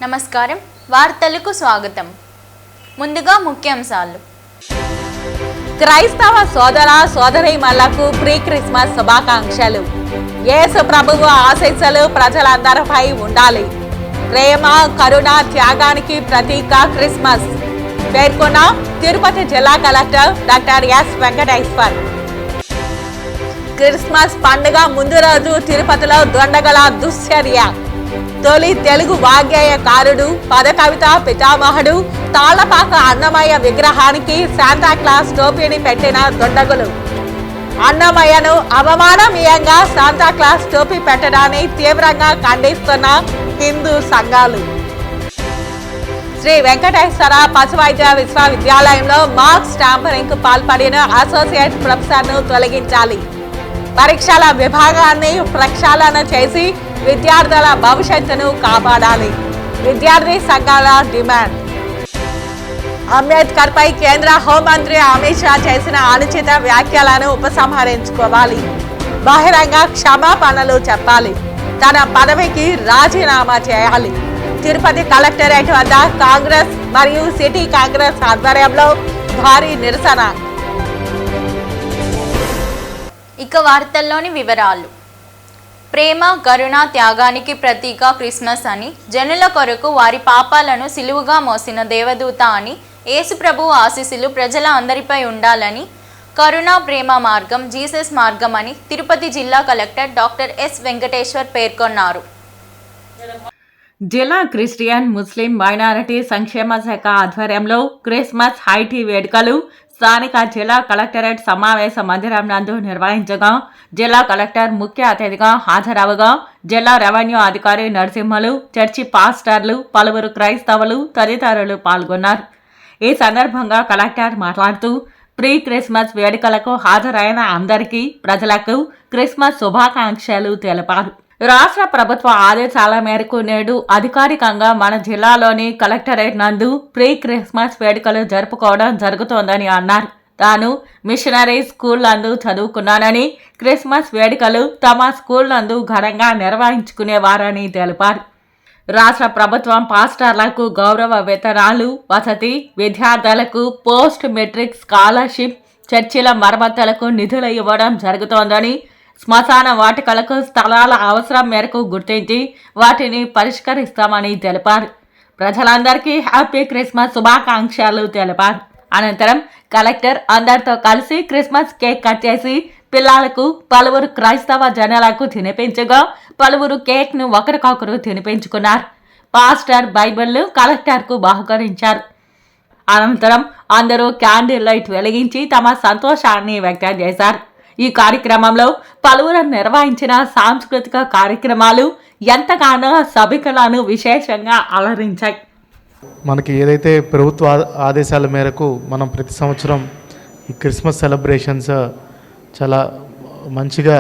నమస్కారం వార్తలకు స్వాగతం. ముందుగా ముఖ్యాంశాలు. క్రైస్తవ సోదర సోదరీమణులకు ప్రీ క్రిస్మస్ శుభాకాంక్షలు. యేసు ప్రభువు ఆశీస్సులు ప్రజలందరిపై ఉండాలి. ప్రేమ కరుణ త్యాగానికి ప్రతీక క్రిస్మస్ పేర్కొన్న తిరుపతి జిల్లా collector doctor yes Venkateshwar. Christmas పండుగ ముందు రోజు తిరుపతిలో దొండగల దుశ్చర్య. తొలి తెలుగు వాగ్గేయకారుడు పదకవిత పితామహుడు తాళ్లపాక అన్నమయ్య విగ్రహానికి శాంతాక్లాస్ టోపీని పెట్టిన దొండగులు. అన్నమయ్యను అవమాననీయంగా శాంతాక్లాస్ టోపీ పెట్టడాన్ని తీవ్రంగా ఖండిస్తున్న హిందూ సంఘాలు. శ్రీ వెంకటేశ్వర పశువైద్య విశ్వవిద్యాలయంలో మార్క్స్ ట్యాంపరింగ్ పాల్పడిన అసోసియేట్ ప్రొఫెసర్ను తొలగించాలి. పరీక్షల విభాగాన్ని ప్రక్షాళన చేసి విద్యార్థుల భవిష్యత్తును కాపాడాలి. విద్యార్థి సంఘాల డిమాండ్. అంబేద్కర్ పై కేంద్ర హోంమంత్రి అమిత్ షా చేసిన అనుచిత వ్యాఖ్యలను ఉపసంహరించుకోవాలి. బహిరంగ క్షమాపణలు చెప్పాలి. తన పదవికి రాజీనామా చేయాలి. తిరుపతి కలెక్టరేట్ వద్ద కాంగ్రెస్ మరియు సిటీ కాంగ్రెస్ ఆధ్వర్యంలో భారీ నిరసన. ఇక వార్తల్లోని వివరాలు. ప్రేమ కరుణ త్యాగానికి ప్రతీక క్రిస్మస్ అని, జనుల కొరకు వారి పాపాలను సిలువుగా మోసిన దేవదూత అని, యేసు ప్రభువు ఆశీస్సులు ప్రజల అందరిపై ఉండాలని, కరుణ ప్రేమ మార్గం జీసస్ మార్గం అని తిరుపతి జిల్లా కలెక్టర్ డాక్టర్ ఎస్ వెంకటేశ్వర్ పేర్కొన్నారు. జిల్లా క్రిస్టియన్ ముస్లిం మైనారిటీ సంక్షేమ శాఖ ఆధ్వర్యంలో క్రిస్మస్ హైటీ వేడుకలు స్థానిక జిల్లా కలెక్టరేట్ సమావేశ మందిరం నందు నిర్వహించగా, జిల్లా కలెక్టర్ ముఖ్య అతిథిగా హాజరవగా జిల్లా రెవెన్యూ అధికారి నరసింహలు, చర్చి పాస్టర్లు, పలువురు క్రైస్తవులు తదితరులు పాల్గొన్నారు. ఈ సందర్భంగా కలెక్టర్ మాట్లాడుతూ ప్రీ క్రిస్మస్ వేడుకలకు హాజరైన అందరికీ ప్రజలకు క్రిస్మస్ శుభాకాంక్షలు తెలిపారు. రాష్ట్ర ప్రభుత్వ ఆదేశాల మేరకు నేడు అధికారికంగా మన జిల్లాలోని కలెక్టరేట్ నందు ప్రీ క్రిస్మస్ వేడుకలు జరుపుకోవడం జరుగుతోందని అన్నారు. తాను మిషనరీ స్కూల్ నందు చదువుకున్నానని, క్రిస్మస్ వేడుకలు తమ స్కూల్ నందు ఘనంగా నిర్వహించుకునేవారని తెలిపారు. రాష్ట్ర ప్రభుత్వం పాస్టర్లకు గౌరవ వేతనాలు, వసతి, విద్యార్థులకు పోస్ట్ మెట్రిక్ స్కాలర్షిప్, చర్చిల మరమ్మతులకు నిధులు ఇవ్వడం జరుగుతోందని, శ్మశాన వాటికలకు స్థలాల అవసరం మేరకు గుర్తించి వాటిని పరిష్కరిస్తామని తెలిపారు. ప్రజలందరికీ హ్యాపీ క్రిస్మస్ శుభాకాంక్షలు తెలిపారు. అనంతరం కలెక్టర్ అందరితో కలిసి క్రిస్మస్ కేక్ కట్ చేసి పిల్లలకు, పలువురు క్రైస్తవ జనాలకు తినిపించగా పలువురు కేక్ను ఒకరికొకరు తినిపించుకున్నారు. పాస్టర్ బైబిల్ను కలెక్టర్కు బహుకరించారు. అనంతరం అందరూ క్యాండిల్ లైట్ వెలిగించి తమ సంతోషాన్ని వ్యక్తం చేశారు. ఈ కార్యక్రమంలో పలువురు నిర్వహించిన సాంస్కృతిక కార్యక్రమాలు ఎంతగానో సభికులను విశేషంగా అలరించాయి. మనకి ఏదైతే ప్రభుత్వ ఆదేశాల మేరకు మనం ప్రతి సంవత్సరం ఈ క్రిస్మస్ సెలబ్రేషన్స్ చాలా మంచిగా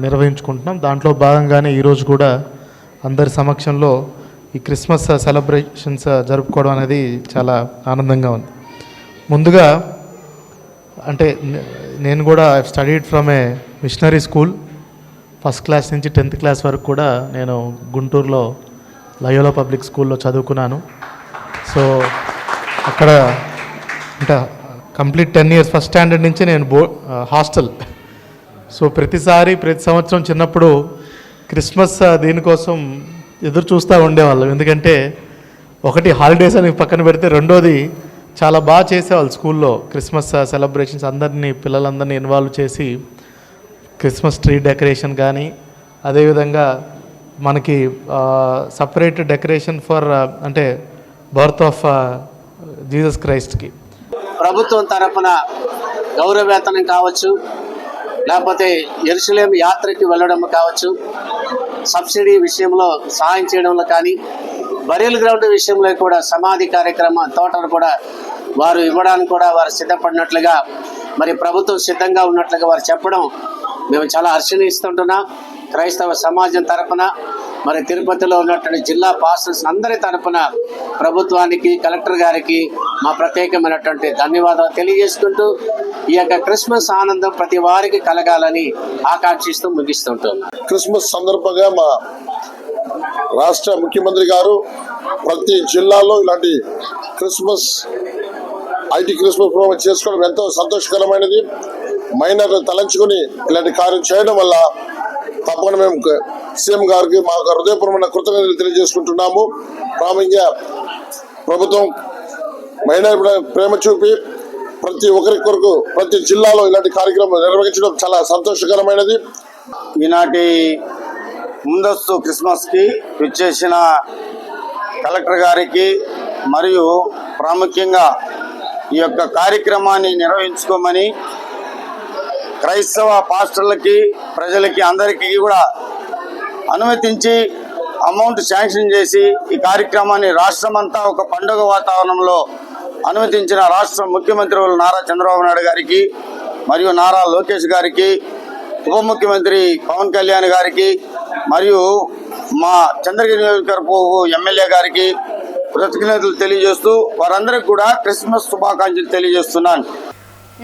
నిర్వహించుకుంటున్నాం. దాంట్లో భాగంగానే ఈరోజు కూడా అందరి సమక్షంలో ఈ క్రిస్మస్ సెలబ్రేషన్స్ జరుపుకోవడం అనేది చాలా ఆనందంగా ఉంది. ముందుగా అంటే నేను కూడా I studied from A missionary school. First class నుంచి 10th క్లాస్ వరకు కూడా నేను గుంటూరులో లయోలా పబ్లిక్ స్కూల్లో చదువుకున్నాను. సో అక్కడ అంటే కంప్లీట్ 10 years ఫస్ట్ స్టాండర్డ్ నుంచి నేను హాస్టల్. సో ప్రతి సంవత్సరం చిన్నప్పుడు క్రిస్మస్ దీనికోసం ఎదురు చూస్తూ ఉండేవాళ్ళం. ఎందుకంటే ఒకటి హాలిడేస్ అని పక్కన పెడితే, రెండోది చాలా బాగా చేసేవాళ్ళు స్కూల్లో క్రిస్మస్ సెలబ్రేషన్స్. పిల్లలందరినీ ఇన్వాల్వ్ చేసి క్రిస్మస్ ట్రీ డెకరేషన్ కానీ, అదేవిధంగా మనకి సపరేట్ డెకరేషన్ ఫర్ అంటే బర్త్ ఆఫ్ జీసస్ క్రైస్ట్కి ప్రభుత్వం తరఫున గౌరవవేతనం కావచ్చు, లేకపోతే యెరూషలేము యాత్రకి వెళ్ళడం కావచ్చు, సబ్సిడీ విషయంలో సహాయం చేయడంలో కానీ, బరియల్ గ్రౌండ్ విషయంలో కూడా సమాధి కార్యక్రమం తోటను కూడా వారు ఇవ్వడానికి కూడా వారు సిద్ధపడినట్లుగా, మరి ప్రభుత్వం సిద్ధంగా ఉన్నట్లుగా వారు చెప్పడం మేము చాలా హర్షణిస్తుంటున్నాం. క్రైస్తవ సమాజం తరఫున, మరి తిరుపతిలో ఉన్నటువంటి జిల్లా పాస్టర్స్ అందరి తరఫున ప్రభుత్వానికి, కలెక్టర్ గారికి మా ప్రత్యేకమైనటువంటి ధన్యవాదాలు తెలియజేసుకుంటూ ఈ యొక్క క్రిస్మస్ ఆనందం ప్రతి వారికి కలగాలని ఆకాంక్షిస్తూ ముగిస్తుంటాం. క్రిస్మస్ సందర్భంగా మా రాష్ట్ర ముఖ్యమంత్రి గారు ప్రతి జిల్లాలో ఇలాంటి క్రిస్మస్ ఐటీ క్రిస్మస్ ప్రోగ్రాం చేసుకోవడం ఎంతో సంతోషకరమైనది. మైనర్లు తలంచుకొని ఇలాంటి కార్యం చేయడం వల్ల తప్పకుండా మేము సీఎం గారికి మా హృదయపూర్వమైన కృతజ్ఞతలు తెలియజేసుకుంటున్నాము. ప్రాముఖ్యంగా ప్రభుత్వం మైనర్ ప్రేమ చూపి ప్రతి ఒక్కరి కొరకు ప్రతి జిల్లాలో ఇలాంటి కార్యక్రమం నిర్వహించడం చాలా సంతోషకరమైనది. ఈనాటి ముందస్తు క్రిస్మస్కి విచ్చేసిన కలెక్టర్ గారికి మరియు ప్రాముఖ్యంగా ఈ యొక్క కార్యక్రమాన్ని నిర్వహించుకోమని క్రైస్తవ పాస్టర్లకి ప్రజలకి అందరికీ కూడా అనుమతించి అమౌంట్ శాంక్షన్ చేసి ఈ కార్యక్రమాన్ని రాష్ట్రమంతా ఒక పండుగ వాతావరణంలో అనుమతించిన రాష్ట్ర ముఖ్యమంత్రి నారా చంద్రబాబు నాయుడు గారికి మరియు నారా లోకేష్ గారికి, ఉప ముఖ్యమంత్రి పవన్ కళ్యాణ్ గారికి మరియు మా చంద్రగిరి నియోజకవర్గ ఎమ్మెల్యే గారికి కృతజ్ఞతలు తెలియజేస్తూ వారందరికీ కూడా క్రిస్మస్ శుభాకాంక్షలు తెలియజేస్తున్నాను.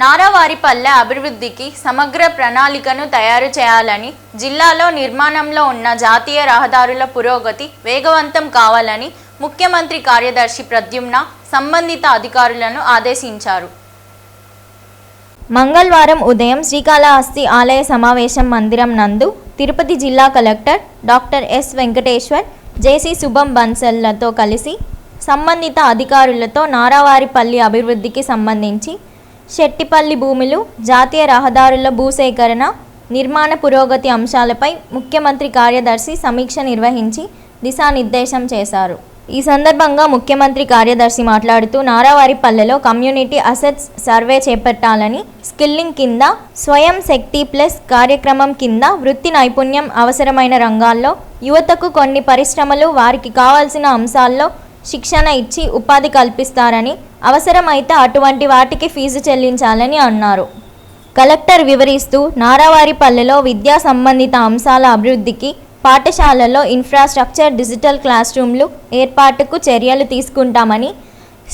నారావారిపల్లె అభివృద్ధికి సమగ్ర ప్రణాళికను తయారు చేయాలని, జిల్లాలో నిర్మాణంలో ఉన్న జాతీయ రహదారుల పురోగతి వేగవంతం కావాలని ముఖ్యమంత్రి కార్యదర్శి ప్రద్యుమ్న సంబంధిత అధికారులను ఆదేశించారు. మంగళవారం ఉదయం శ్రీకాళహస్తి ఆలయ సమావేశం మందిరం నందు తిరుపతి జిల్లా కలెక్టర్ డాక్టర్ ఎస్ వెంకటేశ్వర్, జేసీ శుభం బన్సల్లతో కలిసి సంబంధిత అధికారులతో నారావారిపల్లి అభివృద్ధికి సంబంధించి శెట్టిపల్లి భూములు, జాతీయ రహదారుల భూసేకరణ, నిర్మాణ పురోగతి అంశాలపై ముఖ్యమంత్రి కార్యదర్శి సమీక్ష నిర్వహించి దిశానిర్దేశం చేశారు. ఈ సందర్భంగా ముఖ్యమంత్రి కార్యదర్శి మాట్లాడుతూ నారావారిపల్లెలో కమ్యూనిటీ అసెట్స్ సర్వే చేపట్టాలని, స్కిల్లింగ్ కింద స్వయం శక్తి ప్లస్ కార్యక్రమం కింద వృత్తి నైపుణ్యం అవసరమైన రంగాల్లో యువతకు కొన్ని పరిశ్రమలు వారికి కావాల్సిన అంశాల్లో శిక్షణ ఇచ్చి ఉపాధి కల్పిస్తారని, అవసరమైతే అటువంటి వాటికి ఫీజు చెల్లించాలని అన్నారు. కలెక్టర్ వివరిస్తూ నారావారిపల్లెలో విద్యా సంబంధిత అంశాల అభివృద్ధికి పాఠశాలల్లో ఇన్ఫ్రాస్ట్రక్చర్, డిజిటల్ క్లాస్ రూమ్లు ఏర్పాటుకు చర్యలు తీసుకుంటామని,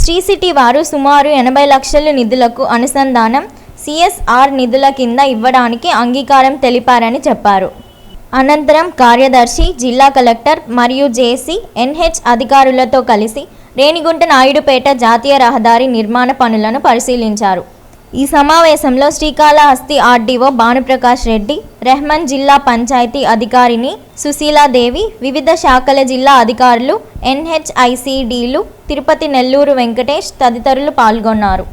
శ్రీ సిటీ వారు సుమారు 80 లక్షల నిధులకు అనుసంధానం సిఎస్ఆర్ నిధుల కింద ఇవ్వడానికి అంగీకారం తెలిపారని చెప్పారు. అనంతరం కార్యదర్శి, జిల్లా కలెక్టర్ మరియు జేసీ, ఎన్హెచ్ అధికారులతో కలిసి రేణిగుంట నాయుడుపేట జాతీయ రహదారి నిర్మాణ పనులను పరిశీలించారు. ఈ సమావేశంలో శ్రీకాళహస్తి ఆర్డీఓ భానుప్రకాష్ రెడ్డి, రెహమాన్ జిల్లా పంచాయతీ అధికారిని సుశీలాదేవి, వివిధ శాఖల జిల్లా అధికారులు, ఎన్హెచ్ఐసిడిలు, తిరుపతి నెల్లూరు వెంకటేష్ తదితరులు పాల్గొన్నారు.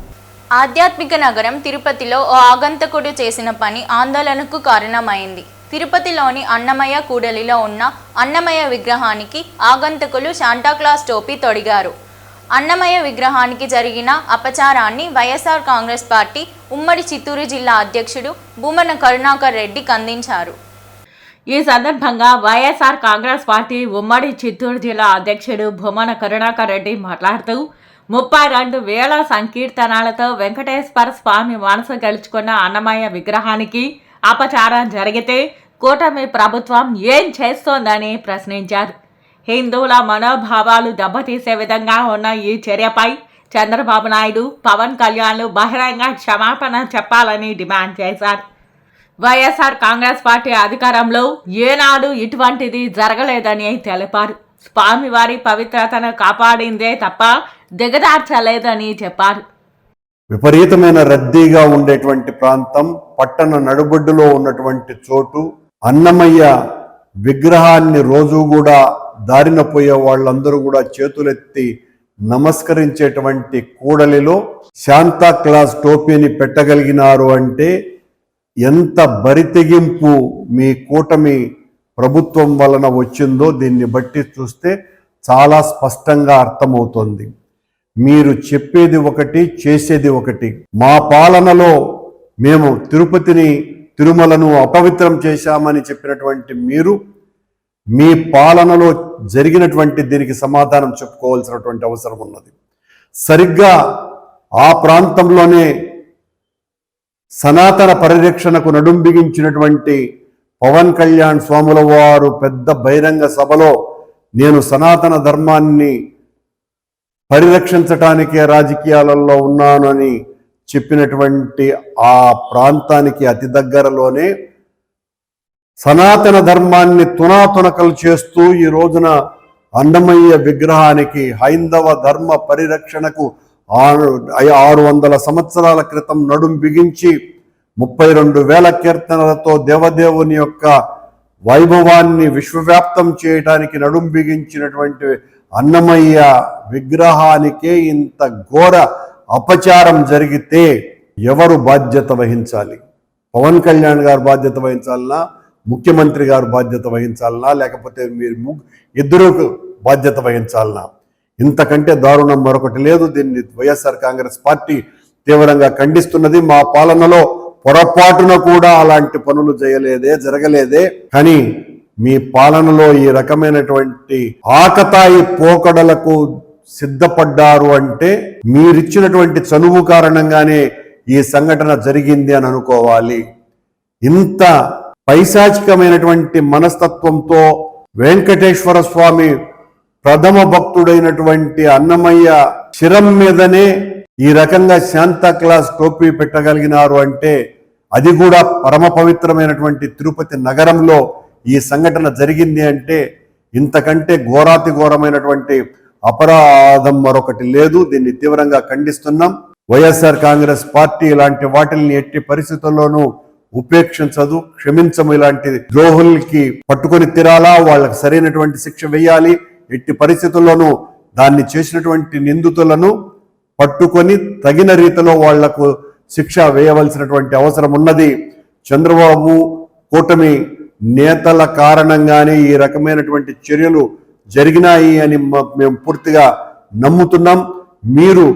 ఆధ్యాత్మిక నగరం తిరుపతిలో ఓ ఆగంతకుడు చేసిన పని ఆందోళనకు కారణమైంది. తిరుపతిలోని అన్నమయ్య కూడలిలో ఉన్న అన్నమయ్య విగ్రహానికి ఆగంతకులు శాంటాక్లాస్ టోపీ తొడిగారు. అన్నమయ్య విగ్రహానికి జరిగిన అపచారాన్ని వైఎస్ఆర్ కాంగ్రెస్ పార్టీ ఉమ్మడి చిత్తూరు జిల్లా అధ్యక్షుడు భూమన కరుణాకర్ రెడ్డి ఖండించారు. ఈ సందర్భంగా వైఎస్ఆర్ కాంగ్రెస్ పార్టీ ఉమ్మడి చిత్తూరు జిల్లా అధ్యక్షుడు భూమన కరుణాకర్ రెడ్డి మాట్లాడుతూ 32,000 సంకీర్తనాలతో వెంకటేశ్వర స్వామి మనసు గెలుచుకున్న అన్నమయ్య విగ్రహానికి అపచారం జరిగితే కూటమి ప్రభుత్వం ఏం చేస్తోందని ప్రశ్నించారు. హిందువుల మనోభావాలు దెబ్బతీసే విధంగా ఉన్న ఈ చర్యపై చంద్రబాబు నాయుడు, పవన్ కళ్యాణ్లు బహిరంగ క్షమాపణ చెప్పాలని డిమాండ్ చేశారు. వైఎస్ఆర్ కాంగ్రెస్ పార్టీ అధికారంలో ఏనాడు ఇటువంటిది జరగలేదని తెలిపారు. స్వామివారి పవిత్రతను కాపాడిందే తప్ప దిగదార్చలేదని చెప్పారు. విపరీతమైన రద్దీగా ఉండేటువంటి ప్రాంతం, పట్టణ నడుబొడ్డులో ఉన్నటువంటి చోటు, అన్నమయ్య విగ్రహాన్ని రోజు కూడా దారిన పోయే వాళ్ళందరూ కూడా చేతులెత్తి నమస్కరించేటువంటి కూడలిలో శాంతా క్లాస్ టోపీని పెట్టగలిగినారు అంటే ఎంత బరితెగింపు మీ కూటమి ప్రభుత్వం వలన వచ్చిందో దీన్ని బట్టి చూస్తే చాలా స్పష్టంగా అర్థమవుతోంది. మీరు చెప్పేది ఒకటి, చేసేది ఒకటి. మా పాలనలో మేము తిరుపతిని, తిరుమలను అపవిత్రం చేశామని చెప్పినటువంటి మీరు మీ పాలనలో జరిగినటువంటి దీనికి సమాధానం చెప్పుకోవాల్సినటువంటి అవసరం ఉన్నది. సరిగ్గా ఆ ప్రాంతంలోనే సనాతన పరిరక్షణకు నడుం బిగించినటువంటి పవన్ కళ్యాణ్ స్వాముల వారు పెద్ద బహిరంగ సభలో నేను సనాతన ధర్మాన్ని పరిరక్షించటానికే రాజకీయాలలో ఉన్నానని చెప్పినటువంటి ఆ ప్రాంతానికి అతి దగ్గరలోనే సనాతన ధర్మాన్ని తునాతునకలు చేస్తూ ఈ రోజున అన్నమయ్య విగ్రహానికి హైందవ ధర్మ పరిరక్షణకు 600 సంవత్సరాల క్రితం నడుం బిగించి 32,000 కీర్తనలతో దేవదేవుని యొక్క వైభవాన్ని విశ్వవ్యాప్తం చేయడానికి నడుం బిగించినటువంటి అన్నమయ్య విగ్రహానికే ఇంత ఘోర అపచారం జరిగితే ఎవరు బాధ్యత వహించాలి? పవన్ కళ్యాణ్ గారు బాధ్యత వహించాలనా, ముఖ్యమంత్రి గారు బాధ్యత వహించాలనా, లేకపోతే మీరు ఇద్దరు బాధ్యత వహించాలనా? ఇంతకంటే దారుణం మరొకటి లేదు. దీన్ని వైఎస్ఆర్ కాంగ్రెస్ పార్టీ తీవ్రంగా ఖండిస్తున్నది. మా పాలనలో పొరపాటున కూడా అలాంటి పనులు జరగలేదే. కానీ మీ పాలనలో ఈ రకమైనటువంటి ఆకతాయి పోకడలకు సిద్ధపడ్డారు అంటే మీరిచ్చినటువంటి చనువు కారణంగానే ఈ సంఘటన జరిగింది అని అనుకోవాలి. ఇంత పైశాచికమైనటువంటి మనస్తత్వంతో వెంకటేశ్వర స్వామి ప్రథమ భక్తుడైనటువంటి అన్నమయ్య శిరం మీదనే ఈ రకంగా శాంతా క్లాస్ టోపీ పెట్టగలిగినారు అంటే, అది కూడా పరమ పవిత్రమైనటువంటి తిరుపతి నగరంలో ఈ సంఘటన జరిగింది అంటే ఇంతకంటే ఘోరాతి ఘోరమైనటువంటి అపరాధం మరొకటి లేదు. దీన్ని తీవ్రంగా ఖండిస్తున్నాం. వైఎస్ఆర్ కాంగ్రెస్ పార్టీ ఇలాంటి వాటిల్ని ఎట్టి పరిస్థితుల్లోనూ ఉపేక్షించదు, క్షమించము. ఇలాంటి ద్రోహులకి పట్టుకొని తిరాలా, వాళ్ళకి సరైనటువంటి శిక్ష వేయాలి. ఎట్టి పరిస్థితుల్లోనూ దాన్ని చేసినటువంటి నిందితులను పట్టుకొని తగిన రీతిలో వాళ్లకు శిక్ష వేయవలసినటువంటి అవసరం ఉన్నది. చంద్రబాబు కూటమి నేతల కారణంగానే ఈ రకమైనటువంటి చర్యలు జరిగినాయి అని మేము పూర్తిగా నమ్ముతున్నాం. మీరు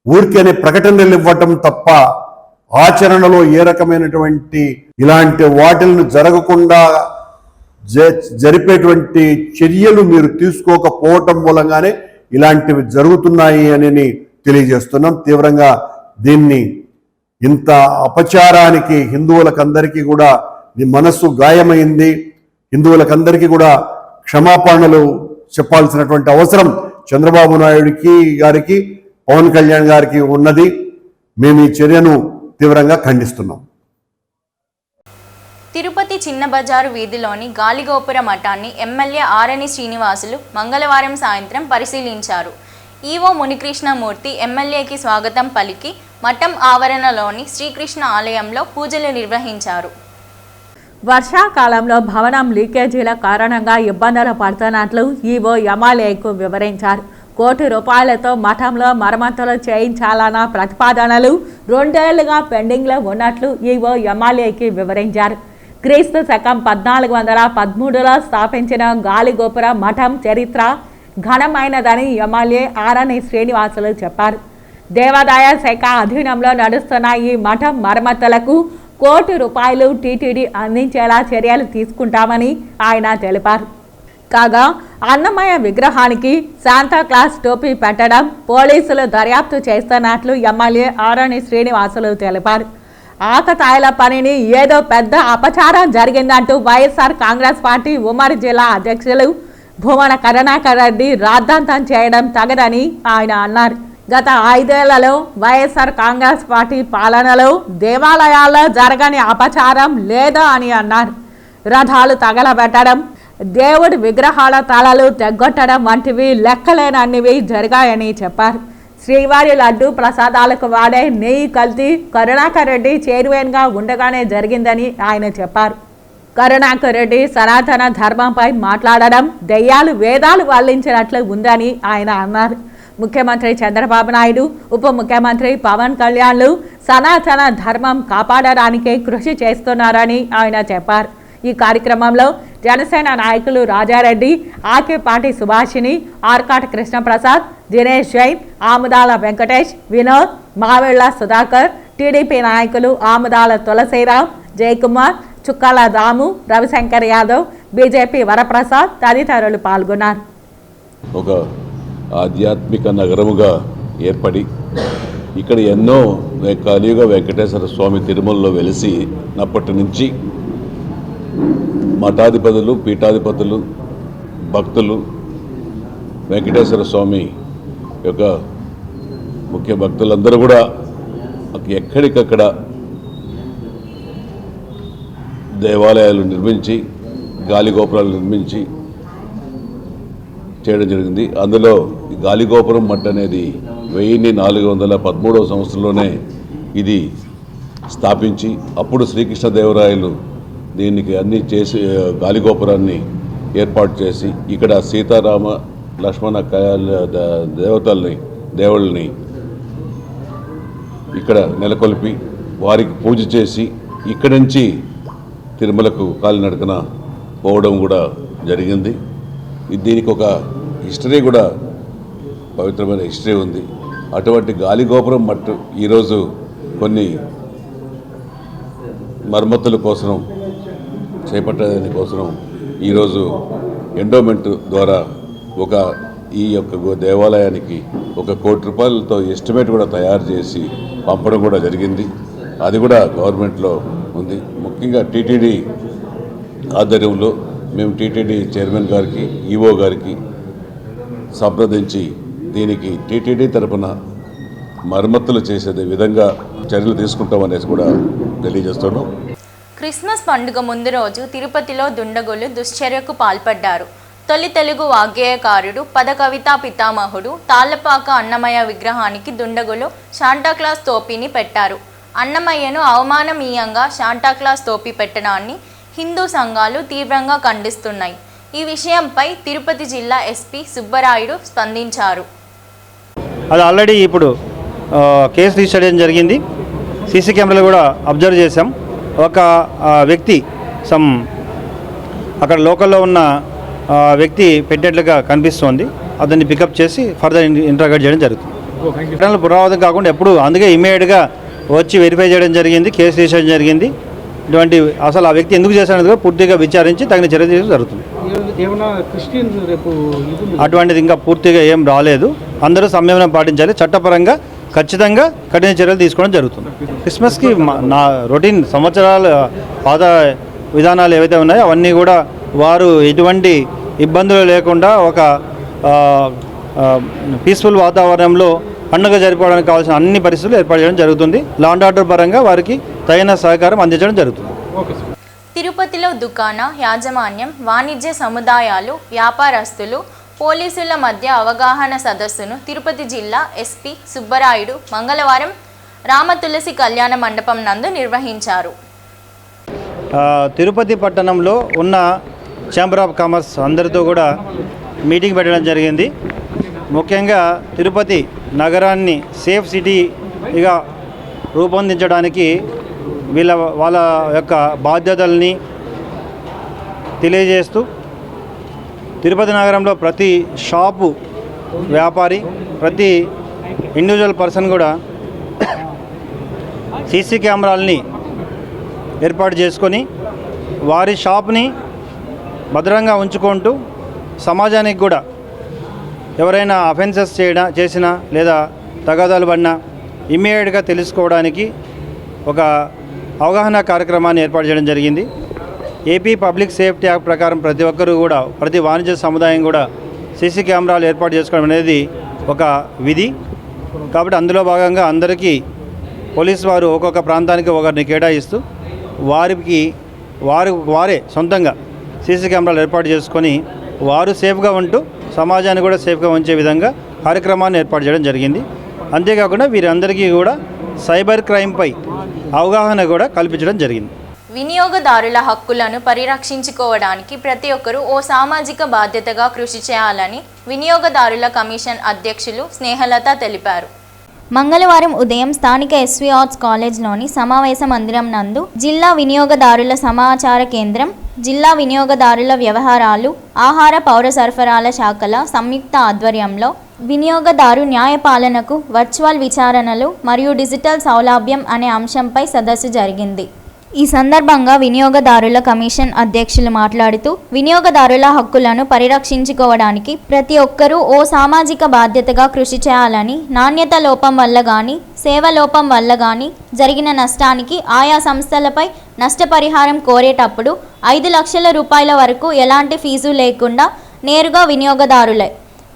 ఊరికేనే ప్రకటనలు ఇవ్వటం తప్ప ఆచరణలో ఏ రకమైనటువంటి ఇలాంటి వాటిలను జరగకుండా జరిపేటువంటి చర్యలు మీరు తీసుకోకపోవటం మూలంగానే ఇలాంటివి జరుగుతున్నాయి అని తెలియజేస్తున్నాం. తీవ్రంగా దీన్ని ఇంత అపచారానికి హిందువులకందరికీ కూడా మనస్సు గాయమైంది. హిందువులకందరికీ కూడా క్షమాపణలు చెప్పాల్సినటువంటి అవసరం చంద్రబాబు నాయుడికి గారికి, పవన్ కళ్యాణ్ గారికి ఉన్నది. మేము ఈ చర్యను తీవ్రంగా ఖండిస్తున్నాం. తిరుపతి చిన్న బజారు వీధిలోని గాలిగోపుర మఠాన్ని ఎమ్మెల్యే ఆరణి శ్రీనివాసులు మంగళవారం సాయంత్రం పరిశీలించారు. ఈవో మునికృష్ణమూర్తి ఎమ్మెల్యేకి స్వాగతం పలికి మఠం ఆవరణలోని శ్రీకృష్ణ ఆలయంలో పూజలు నిర్వహించారు. వర్షాకాలంలో భవనం లీకేజీల కారణంగా ఇబ్బందులు పడుతున్నట్లు ఈవో ఎమ్మెల్యేకు వివరించారు. ₹1,00,00,000 మఠంలో మరమ్మతులు చేయించాలన్న ప్రతిపాదనలు 2 ఏళ్లుగా పెండింగ్లో ఉన్నట్లు ఈవో ఎమ్మెల్యేకి వివరించారు. క్రీస్తు శకం 1413లో స్థాపించిన గాలిగోపుర మఠం చరిత్ర ఘనమైనదని ఎమ్మెల్యే ఆరణి శ్రీనివాసులు చెప్పారు. దేవాదాయ శాఖ అధీనంలో నడుస్తున్న ఈ మఠం మరమ్మతులకు ₹1,00,00,000 టీటీడీ అందించేలా చర్యలు తీసుకుంటామని ఆయన తెలిపారు. కాగా అన్నమయ్య విగ్రహానికి శాంతా క్లాస్ టోపీ పెట్టడం పోలీసులు దర్యాప్తు చేస్తున్నట్లు ఎమ్మెల్యే ఆరణి శ్రీనివాసులు తెలిపారు. ఆకతాయిల పనిని ఏదో పెద్ద అపచారం జరిగిందంటూ వైఎస్ఆర్ కాంగ్రెస్ పార్టీ ఉమ్మడి జిల్లా అధ్యక్షులు భూమన కరుణాకర్ రెడ్డి రాద్ధాంతం చేయడం తగదని ఆయన అన్నారు. గత 5 ఏళ్లలో వైఎస్ఆర్ కాంగ్రెస్ పార్టీ పాలనలో దేవాలయాల్లో జరగని అపచారం లేదా అని అన్నారు. రథాలు తగలబెట్టడం, దేవుడి విగ్రహాల తలలు తెగ్గొట్టడం వంటివి లెక్కలేనన్నివి జరిగాయని చెప్పారు. శ్రీవారి లడ్డు ప్రసాదాలకు వాడే నెయ్యి కల్తీ కరుణాకర్ రెడ్డి చైర్మన్గా ఉండగానే జరిగిందని ఆయన చెప్పారు. కరుణాకర్ రెడ్డి సనాతన ధర్మంపై మాట్లాడడం దెయ్యాలు వేదాలు వల్లించినట్లు ఉందని ఆయన అన్నారు. ముఖ్యమంత్రి చంద్రబాబు నాయుడు, ఉప ముఖ్యమంత్రి పవన్ కళ్యాణ్లు సనాతన ధర్మం కాపాడడానికే కృషి చేస్తున్నారని ఆయన చెప్పారు. ఈ కార్యక్రమంలో జనసేన నాయకులు రాజారెడ్డి, ఆకేపాటి సుభాషిణి, ఆర్కాట్ కృష్ణప్రసాద్, దినేష్ జైన్, ఆముదాల వెంకటేష్, వినోద్, మావెళ్ల సుధాకర్, టీడీపీ నాయకులు ఆముదాల తులసీరామ్, జయకుమార్, చుక్కాల దాము, రవిశంకర్ యాదవ్, బీజేపీ వరప్రసాద్ తదితరులు పాల్గొన్నారు. ఒక ఆధ్యాత్మిక నగరముగా ఏర్పడి ఇక్కడ ఎన్నో కలియుగ వెంకటేశ్వర స్వామి తిరుమలలో వెలిసినప్పటి నుంచి మఠాధిపతులు, పీఠాధిపతులు, భక్తులు వెంకటేశ్వర స్వామి యొక్క ముఖ్య భక్తులందరూ కూడా ఎక్కడికక్కడ దేవాలయాలు నిర్మించి, గాలిగోపురాలు నిర్మించి చేయడం జరిగింది. అందులో ఈ గాలిగోపురం మఠ్ అనేది 1413వ సంవత్సరంలోనే ఇది స్థాపించి అప్పుడు శ్రీకృష్ణదేవరాయలు దీనికి అన్ని చేసి గాలిగోపురాన్ని ఏర్పాటు చేసి ఇక్కడ సీతారామ లక్ష్మణ దేవుళ్ళని ఇక్కడ నెలకొల్పి వారికి పూజ చేసి ఇక్కడి నుంచి తిరుమలకు కాలినడకన పోవడం కూడా జరిగింది. దీనికి ఒక హిస్టరీ కూడా పవిత్రమైన హిస్టరీ ఉంది. అటువంటి గాలిగోపురం మట్టు ఈరోజు కొన్ని మరమ్మతుల కోసం చేపట్టడానికి కోసం ఈరోజు ఎండోమెంట్ ద్వారా ఈ యొక్క దేవాలయానికి 1 కోటి రూపాయలతో ఎస్టిమేట్ కూడా తయారు చేసి పంపడం కూడా జరిగింది. అది కూడా గవర్నమెంట్లో ఉంది. ముఖ్యంగా టీటీడీ ఆధ్వర్యంలో మేము టీటీడీ చైర్మన్ గారికి ఈఓ గారికి సంప్రదించి దీనికి టీటీడీ తరపున మరమ్మతులు చేసే విధంగా చర్యలు తీసుకుంటామనేసి కూడా తెలియజేస్తున్నాం. క్రిస్మస్ పండుగ ముందు రోజు తిరుపతిలో దుండగులు దుశ్చర్యకు పాల్పడ్డారు. తొలి తెలుగు వాగ్గేయకారుడు పదకవితా పితామహుడు తాళ్లపాక అన్నమయ్య విగ్రహానికి దుండగులు శాంటాక్లాస్ టోపీని పెట్టారు. అన్నమయ్యను అవమాననీయంగా శాంటాక్లాస్ టోపీ పెట్టడాన్ని హిందూ సంఘాలు తీవ్రంగా ఖండిస్తున్నాయి. ఈ విషయంపై తిరుపతి జిల్లా ఎస్పీ సుబ్బరాయుడు స్పందించారు. అది ఆల్రెడీ ఇప్పుడు కేసు రిజిస్టర్ చేయడం జరిగింది. సీసీ కెమెరాలు కూడా అబ్జర్వ్ చేశాం. ఒక వ్యక్తి అక్కడ లోకల్లో ఉన్న వ్యక్తి పెట్టేట్లుగా కనిపిస్తోంది. అతన్ని పికప్ చేసి ఫర్దర్ ఇంట్రాగేట్ చేయడం జరుగుతుంది. పునరావృతం కాకుండా ఎప్పుడు అందుకే ఇమీడియట్గా వచ్చి వెరిఫై చేయడం జరిగింది, కేసు రిజిస్టర్ చేయడం జరిగింది. ఇటువంటి అసలు ఆ వ్యక్తి ఎందుకు చేశారనేది కూడా పూర్తిగా విచారించి తగిన చర్య తీసుకోవడం జరుగుతుంది. అటువంటిది ఇంకా పూర్తిగా ఏం రాలేదు. అందరూ సంయమనం పాటించాలి. చట్టపరంగా ఖచ్చితంగా కఠిన చర్యలు తీసుకోవడం జరుగుతుంది. క్రిస్మస్కి నా రొటీన్ సంవత్సరాల పాత విధానాలు ఏవైతే ఉన్నాయో అవన్నీ కూడా వారు ఎటువంటి ఇబ్బందులు లేకుండా ఒక పీస్ఫుల్ వాతావరణంలో పండుగ జరుపుకోవడానికి కావాల్సిన అన్ని పరిస్థితులు ఏర్పాటు చేయడం జరుగుతుంది. లా అండ్ ఆర్డర్ పరంగా వారికి తగిన సహకారం అందించడం జరుగుతుంది. తిరుపతిలో దుకాణ యాజమాన్యం, వాణిజ్య సముదాయాలు, వ్యాపారస్తులు, పోలీసుల మధ్య అవగాహన సదస్సును తిరుపతి జిల్లా ఎస్పీ సుబ్బరాయుడు మంగళవారం రామతులసి కళ్యాణ మండపం నందు నిర్వహించారు. తిరుపతి పట్టణంలో ఉన్న ఛాంబర్ ఆఫ్ కామర్స్ అందరితో కూడా మీటింగ్ పెట్టడం జరిగింది. ముఖ్యంగా తిరుపతి నగరాన్ని సేఫ్ సిటీగా రూపొందించడానికి వాళ్ళ యొక్క బాధ్యతల్ని తెలియజేస్తూ తిరుపతి నగరంలో ప్రతి షాపు వ్యాపారి, ప్రతి ఇండివిజువల్ పర్సన్ కూడా సీసీ కెమెరాలని ఏర్పాటు చేసుకొని వారి షాప్ని భద్రంగా ఉంచుకుంటూ సమాజానికి కూడా ఎవరైనా అఫెన్సెస్ చేసినా లేదా తగాదాలు పడినా ఇమ్మీడియట్గా తెలుసుకోవడానికి ఒక అవగాహన కార్యక్రమాన్ని ఏర్పాటు చేయడం జరిగింది. ఏపీ పబ్లిక్ సేఫ్టీ యాక్ట్ ప్రకారం ప్రతి ఒక్కరూ కూడా, ప్రతి వాణిజ్య సముదాయం కూడా సీసీ కెమెరాలు ఏర్పాటు చేసుకోవడం అనేది ఒక విధి. కాబట్టి అందులో భాగంగా అందరికీ పోలీసు వారు ఒక్కొక్క ప్రాంతానికి ఒకరిని కేటాయిస్తూ వారే సొంతంగా సీసీ కెమెరాలు ఏర్పాటు చేసుకొని వారు సేఫ్గా ఉంటూ సమాజాన్ని కూడా సేఫ్గా ఉంచే విధంగా కార్యక్రమాన్ని ఏర్పాటు చేయడం జరిగింది. అంతేకాకుండా వీరందరికీ కూడా సైబర్ క్రైమ్పై అవగాహన కూడా కల్పించడం జరిగింది. వినియోగదారుల హక్కులను పరిరక్షించుకోవడానికి ప్రతి ఒక్కరూ ఓ సామాజిక బాధ్యతగా కృషి చేయాలని వినియోగదారుల కమిషన్ అధ్యక్షులు స్నేహలత తెలిపారు. మంగళవారం ఉదయం స్థానిక ఎస్వి ఆర్ట్స్ కాలేజ్లోని సమావేశ మందిరం నందు జిల్లా వినియోగదారుల సమాచార కేంద్రం, జిల్లా వినియోగదారుల వ్యవహారాలు, ఆహార పౌర సరఫరాల శాఖల సంయుక్త ఆధ్వర్యంలో వినియోగదారు న్యాయపాలనకు వర్చువల్ విచారణలు మరియు డిజిటల్ సౌలభ్యం అనే అంశంపై సదస్సు జరిగింది. ఈ సందర్భంగా వినియోగదారుల కమిషన్ అధ్యక్షులు మాట్లాడుతూ వినియోగదారుల హక్కులను పరిరక్షించుకోవడానికి ప్రతి ఒక్కరూ ఓ సామాజిక బాధ్యతగా కృషి చేయాలని, నాణ్యత లోపం వల్ల కానీ సేవ లోపం వల్ల కానీ జరిగిన నష్టానికి ఆయా సంస్థలపై నష్టపరిహారం కోరేటప్పుడు 5 లక్షల రూపాయల వరకు ఎలాంటి ఫీజు లేకుండా నేరుగా వినియోగదారులే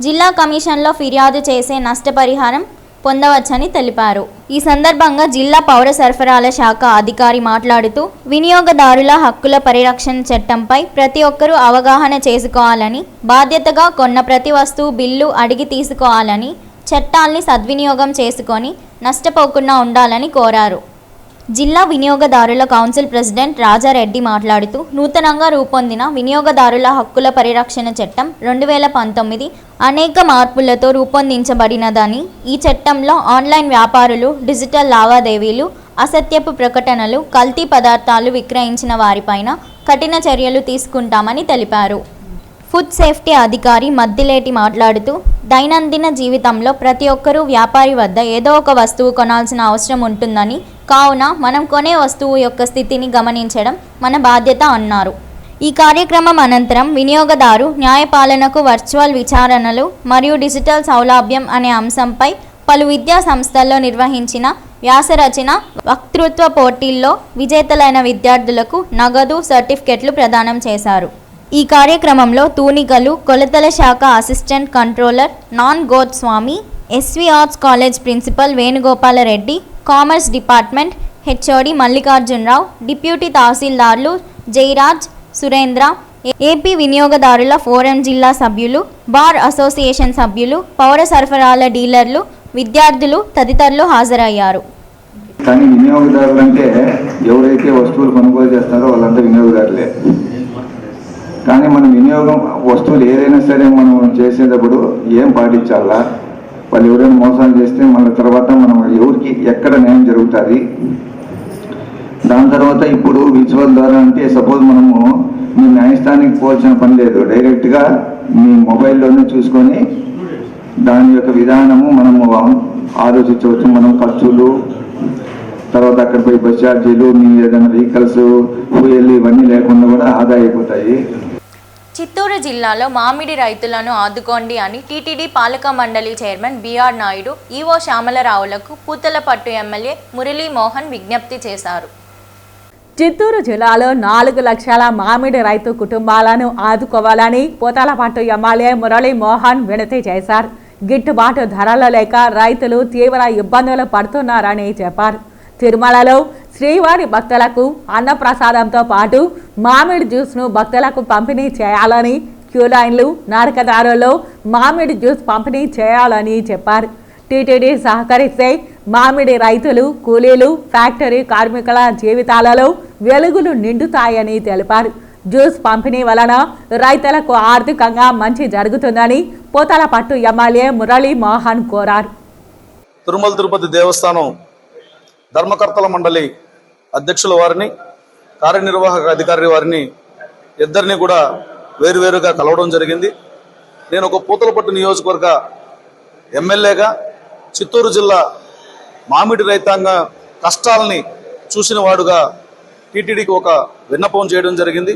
జిల్లా కమిషన్లో ఫిర్యాదు చేసే నష్టపరిహారం పొందవచ్చని తెలిపారు. ఈ సందర్భంగా జిల్లా పౌర సరఫరాల శాఖ అధికారి మాట్లాడుతూ వినియోగదారుల హక్కుల పరిరక్షణ చట్టంపై ప్రతి ఒక్కరూ అవగాహన చేసుకోవాలని, బాధ్యతగా కొన్న ప్రతి వస్తువు బిల్లు అడిగి తీసుకోవాలని, చట్టాల్ని సద్వినియోగం చేసుకొని నష్టపోకుండా ఉండాలని కోరారు. జిల్లా వినియోగదారుల కౌన్సిల్ ప్రెసిడెంట్ రాజారెడ్డి మాట్లాడుతూ నూతనంగా రూపొందిన వినియోగదారుల హక్కుల పరిరక్షణ చట్టం 2019 అనేక మార్పులతో రూపొందించబడినదని, ఈ చట్టంలో ఆన్లైన్ వ్యాపారులు, డిజిటల్ లావాదేవీలు, అసత్యపు ప్రకటనలు, కల్తీ పదార్థాలు విక్రయించిన వారిపైన కఠిన చర్యలు తీసుకుంటామని తెలిపారు. ఫుడ్ సేఫ్టీ అధికారి మద్దిలేటి మాట్లాడుతూ దైనందిన జీవితంలో ప్రతి ఒక్కరూ వ్యాపారి వద్ద ఏదో ఒక వస్తువు కొనాల్సిన అవసరం ఉంటుందని, కావున మనం కొనే వస్తువు యొక్క స్థితిని గమనించడం మన బాధ్యత అన్నారు. ఈ కార్యక్రమం అనంతరం వినియోగదారు న్యాయపాలనకు వర్చువల్ విచారణలు మరియు డిజిటల్ సౌలభ్యం అనే అంశంపై పలు విద్యా సంస్థల్లో నిర్వహించిన వ్యాసరచన, వక్తృత్వ పోటీల్లో విజేతలైన విద్యార్థులకు నగదు, సర్టిఫికెట్లు ప్రదానం చేశారు. ఈ కార్యక్రమంలో తూనికలు కొలతల శాఖ అసిస్టెంట్ కంట్రోలర్ నాన్ గోత్స్వామి, SV arts college principal Venugopalareddy, commerce department HOD Mallikarjunarao, deputy తహసీల్దార్లు జయరాజ్, సురేంద్ర, ఏపీ వినియోగదారుల ఫోరం జిల్లా సభ్యులు, బార్ అసోసియేషన్ సభ్యులు, పౌర సరఫరాల డీలర్లు, విద్యార్థులు తదితరులు హాజరయ్యారు. కానీ వినియోగదారులు అంటే ఎవరైతే వస్తువులు కొనుగోలు చేస్తారో వాళ్ళంతా వినియోగదారులే. కానీ మనం వినియోగం వస్తువులు ఏదైనా సరే మనం చేసేటప్పుడు ఏం పాటించాలా, వాళ్ళు ఎవరైనా మోసాలు చేస్తే మళ్ళీ తర్వాత మనం ఎవరికి ఎక్కడ న్యాయం జరుగుతుంది. దాని తర్వాత ఇప్పుడు విజువల్ ద్వారా అంటే సపోజ్ మనము మీ న్యాయస్థానానికి పోవాల్సిన పని లేదు, డైరెక్ట్గా మీ మొబైల్లోనే చూసుకొని దాని యొక్క విధానము మనము ఆలోచించవచ్చు. మనం ఖర్చులు, తర్వాత అక్కడ పోయి బస్ ఛార్జీలు, మీ ఏదైనా వెహికల్స్, ఫ్యూయల్ ఇవన్నీ లేకుండా కూడా ఆదా అయిపోతాయి. చిత్తూరు జిల్లాలో మామిడి రైతులను ఆదుకోండి అని టీటీడీ పాలక మండలి చైర్మన్ బిఆర్ నాయుడు, ఈవో శ్యామలరావులకు పూతలపట్టు ఎమ్మెల్యే మురళీమోహన్ విజ్ఞప్తి చేశారు. చిత్తూరు జిల్లాలో 4 లక్షల మామిడి రైతు కుటుంబాలను ఆదుకోవాలని పూతలపట్టు ఎమ్మెల్యే మురళీమోహన్ వినతి చేశారు. గిట్టుబాటు ధరలు లేక రైతులు తీవ్ర ఇబ్బందులు పడుతున్నారని చెప్పారు. తిరుమలలో శ్రీవారి భక్తులకు అన్నప్రసాదంతో పాటు మామిడి జ్యూస్ను భక్తులకు పంపిణీ చేయాలని, క్యూ లైన్లు, నడకదారుల్లో మామిడి జ్యూస్ పంపిణీ చేయాలని చెప్పారు. టీటీడీ సహకరిస్తే మామిడి రైతులు, కూలీలు, ఫ్యాక్టరీ కార్మికుల జీవితాలలో వెలుగులు నిండుతాయని తెలిపారు. జ్యూస్ పంపిణీ వలన రైతులకు ఆర్థికంగా మంచి జరుగుతుందని పూతలపట్టు ఎమ్మెల్యే మురళీమోహన్ కోరారు. తిరుమల తిరుపతి దేవస్థానం ధర్మకర్తల మండలి అధ్యక్షుల వారిని, కార్యనిర్వాహక అధికారి వారిని ఇద్దరిని కూడా వేరువేరుగా కలవడం జరిగింది. నేను ఒక పూతలపట్టు నియోజకవర్గ ఎమ్మెల్యేగా చిత్తూరు జిల్లా మామిడి రైతాంగ కష్టాలని చూసిన వాడుగా టీటీడీకి ఒక విన్నపం చేయడం జరిగింది.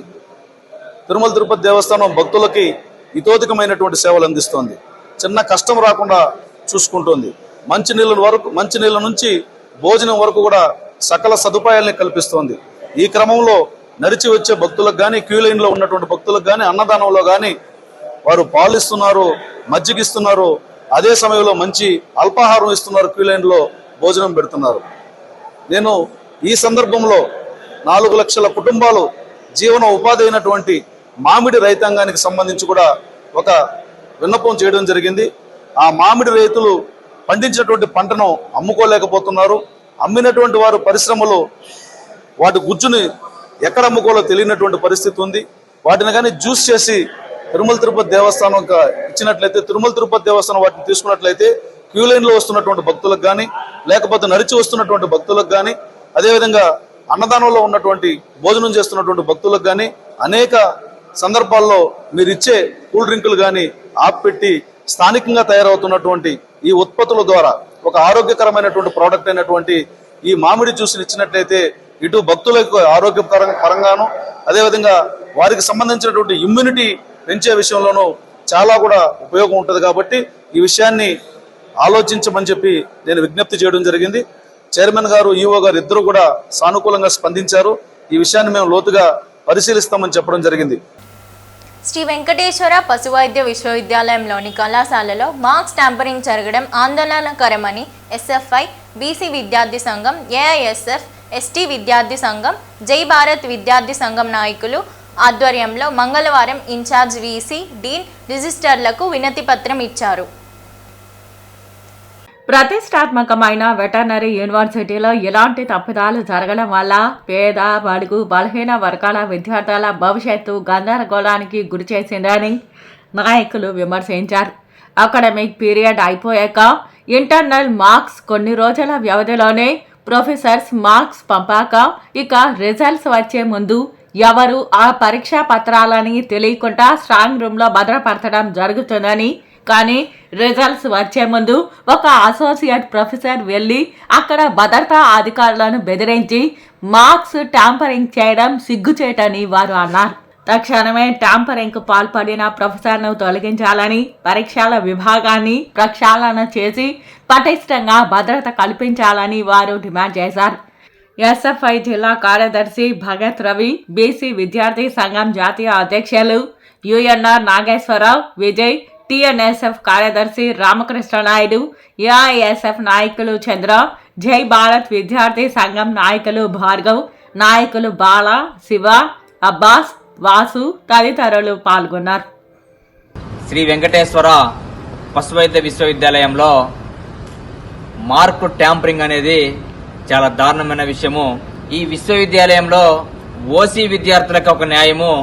తిరుమల తిరుపతి దేవస్థానం భక్తులకి ఇతోధికమైనటువంటి సేవలు అందిస్తోంది. చిన్న కష్టం రాకుండా చూసుకుంటోంది. మంచినీళ్ళ నుంచి భోజనం వరకు కూడా సకల సదుపాయాలని కల్పిస్తోంది. ఈ క్రమంలో నడిచి వచ్చే భక్తులకు కానీ, క్యూ లైన్లో ఉన్నటువంటి భక్తులకు కానీ, అన్నదానంలో కానీ వారు పాలు ఇస్తున్నారు, మజ్జిగ ఇస్తున్నారు, అదే సమయంలో మంచి అల్పాహారం ఇస్తున్నారు, క్యూ లైన్లో భోజనం పెడుతున్నారు. నేను ఈ సందర్భంలో 4 లక్షల కుటుంబాలు జీవన ఉపాధి అయినటువంటి మామిడి రైతాంగానికి సంబంధించి కూడా ఒక విన్నపం చేయడం జరిగింది. ఆ మామిడి రైతులు పండించినటువంటి పంటను అమ్ముకోలేకపోతున్నారు. అమ్మినటువంటి వారు పరిశ్రమలు వాటి గుజ్జుని ఎక్కడ అమ్ముకోవాలో తెలియనటువంటి పరిస్థితి ఉంది. వాటిని కానీ జ్యూస్ చేసి తిరుమల తిరుపతి దేవస్థానం ఇచ్చినట్లయితే, తిరుమల తిరుపతి దేవస్థానం వాటిని తీసుకున్నట్లయితే క్యూ లైన్లో వస్తున్నటువంటి భక్తులకు కానీ, లేకపోతే నడిచి వస్తున్నటువంటి భక్తులకు కానీ, అదేవిధంగా అన్నదానంలో ఉన్నటువంటి భోజనం చేస్తున్నటువంటి భక్తులకు కానీ అనేక సందర్భాల్లో మీరు ఇచ్చే కూల్ డ్రింకులు కానీ ఆపెట్టి స్థానికంగా తయారవుతున్నటువంటి ఈ ఉత్పత్తుల ద్వారా ఒక ఆరోగ్యకరమైనటువంటి ప్రోడక్ట్ అయినటువంటి ఈ మామిడి జ్యూస్ని ఇచ్చినట్లయితే ఇటు భక్తులకు ఆరోగ్యపరంగాను, అదేవిధంగా వారికి సంబంధించినటువంటి ఇమ్యూనిటీ పెంచే విషయంలోనూ చాలా కూడా ఉపయోగం ఉంటుంది. కాబట్టి ఈ విషయాన్ని ఆలోచించమని చెప్పి నేను విజ్ఞప్తి చేయడం జరిగింది. చైర్మన్ గారు, ఈఓ గారు ఇద్దరు కూడా సానుకూలంగా స్పందించారు. ఈ విషయాన్ని మేము లోతుగా పరిశీలిస్తామని చెప్పడం జరిగింది. శ్రీ వెంకటేశ్వర పశువైద్య విశ్వవిద్యాలయంలోని కళాశాలలో మార్క్స్ ట్యాంపరింగ్ జరగడం ఆందోళనకరమని ఎస్ఎఫ్ఐ, బీసీ విద్యార్థి సంఘం, ఏఐఎస్ఎఫ్, ఎస్టీ విద్యార్థి సంఘం, జై భారత్ విద్యార్థి సంఘం నాయకులు ఆధ్వర్యంలో మంగళవారం ఇన్ఛార్జ్ వీసీ, డీన్, రిజిస్టర్లకు వినతి పత్రం ఇచ్చారు. ప్రతిష్టాత్మకమైన వెటర్నరీ యూనివర్సిటీలో ఎలాంటి తప్పిదాలు జరగడం వల్ల పేద, బడుగు, బలహీన వర్గాల విద్యార్థుల భవిష్యత్తు గందరగోళానికి గురి చేసిందని నాయకులు విమర్శించారు. అకాడమిక్ పీరియడ్ అయిపోయాక ఇంటర్నల్ మార్క్స్ కొన్ని రోజుల వ్యవధిలోనే ప్రొఫెసర్స్ మార్క్స్ పంపాక ఇక రిజల్ట్స్ వచ్చే ముందు ఎవరు ఆ పరీక్షా పత్రాలని తెలియకుండా స్ట్రాంగ్ రూమ్లో భద్రపరచడం జరుగుతుందని, కానీ రిజల్ట్స్ వచ్చే ముందు ఒక అసోసియేట్ ప్రొఫెసర్ వెళ్ళి అక్కడ భద్రతా అధికారులను బెదిరించి మార్క్స్ ట్యాంపరింగ్ చేయడం సిగ్గుచేటని వారు అన్నారు. తక్షణమే ట్యాంపరింగ్కు పాల్పడిన ప్రొఫెసర్ను తొలగించాలని, పరీక్షల విభాగాన్ని ప్రక్షాళన చేసి పటిష్టంగా భద్రత కల్పించాలని వారు డిమాండ్ చేశారు. ఎస్ఎఫ్ఐ జిల్లా కార్యదర్శి భగత్ రవి, బీసీ విద్యార్థి సంఘం జాతీయ అధ్యక్షులు యుఎన్ఆర్ నాగేశ్వరరావు, విజయ్, టీఎన్ఎస్ఎఫ్ కార్యదర్శి రామకృష్ణ నాయుడు, ఏఐఎస్ఎఫ్ నాయకులు చంద్ర, జై భారత్ విద్యార్థి సంఘం నాయకులు భార్గవ్, నాయకులు బాల, శివ, అబ్బాస్, వాసు తదితరులు పాల్గొన్నారు. శ్రీ వెంకటేశ్వర పశువైద్య విశ్వవిద్యాలయంలో మార్కు ట్యాంపరింగ్ అనేది చాలా దారుణమైన విషయము. ఈ విశ్వవిద్యాలయంలో ఓసీ విద్యార్థులకు ఒక న్యాయము,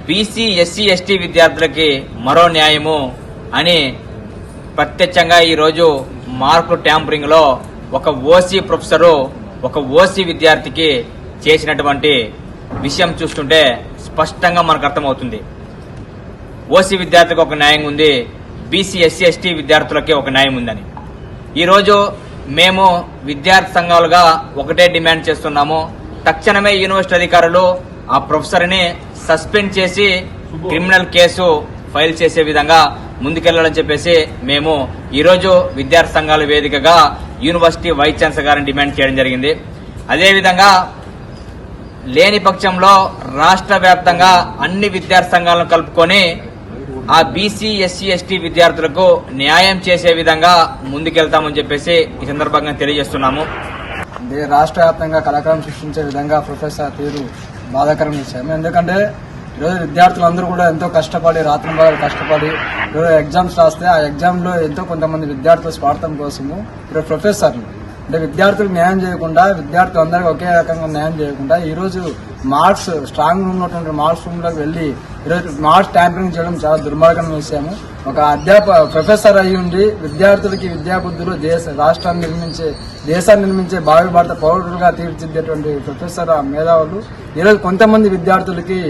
బీసీ, ఎస్సీ, ఎస్టీ విద్యార్థులకి మరో న్యాయము అని ప్రత్యక్షంగా ఈరోజు మార్కు ట్యాంపరింగ్లో ఒక ఓసీ ప్రొఫెసరు ఒక ఓసీ విద్యార్థికి చేసినటువంటి విషయం చూస్తుంటే స్పష్టంగా మనకు అర్థమవుతుంది. ఓసీ విద్యార్థులకు ఒక న్యాయం ఉంది, బీసీ, ఎస్సీ, ఎస్టీ విద్యార్థులకి ఒక న్యాయం ఉందని. ఈరోజు మేము విద్యార్థి సంఘాలుగా ఒకటే డిమాండ్ చేస్తున్నాము. తక్షణమే యూనివర్సిటీ అధికారులు ఆ ప్రొఫెసర్ని సస్పెండ్ చేసి క్రిమినల్ కేసు ఫైల్ చేసే విధంగా ముందుకెళ్లాలని చెప్పేసి మేము ఈరోజు విద్యార్థి సంఘాల వేదికగా యూనివర్సిటీ వైస్ ఛాన్సలర్ గారిని డిమాండ్ చేయడం జరిగింది. అదేవిధంగా లేని పక్షంలో రాష్ట్ర వ్యాప్తంగా అన్ని విద్యార్థి సంఘాలను కలుపుకొని ఆ బీసీ, ఎస్సీ, ఎస్టీ విద్యార్థులకు న్యాయం చేసే విధంగా ముందుకెళ్తామని చెప్పేసి ఈ సందర్భంగా తెలియజేస్తున్నాము. రాష్ట్ర వ్యాప్తంగా కళాకారం సృష్టించే విధంగా ప్రొఫెసర్ తీరు బాధాకరం విషయం. ఎందుకంటే ఈరోజు విద్యార్థులందరూ కూడా ఎంతో కష్టపడి రాత్రింబగలు కష్టపడి ఈరోజు ఎగ్జామ్స్ రాస్తే ఆ ఎగ్జామ్లో ఎంతో కొంతమంది విద్యార్థుల స్వార్థం కోసము ఈరోజు ప్రొఫెసర్లు అంటే విద్యార్థులకు న్యాయం చేయకుండా, విద్యార్థులందరికీ ఒకే రకంగా న్యాయం చేయకుండా ఈరోజు మార్క్స్ స్ట్రాంగ్ రూమ్ ఉన్నటువంటి మార్క్స్ రూమ్లోకి వెళ్ళి ఈరోజు మార్క్స్ ట్యాంపరింగ్ చేయడం చాలా దుర్మార్గం విషయము. ఒక ప్రొఫెసర్ అయి ఉండి విద్యార్థులకి విద్యాబుద్ధులు దేశాన్ని నిర్మించే భావి భారత పౌరులుగా తీర్చిదిద్దేటువంటి ప్రొఫెసర్ మేధావులు ఈరోజు కొంతమంది విద్యార్థులకి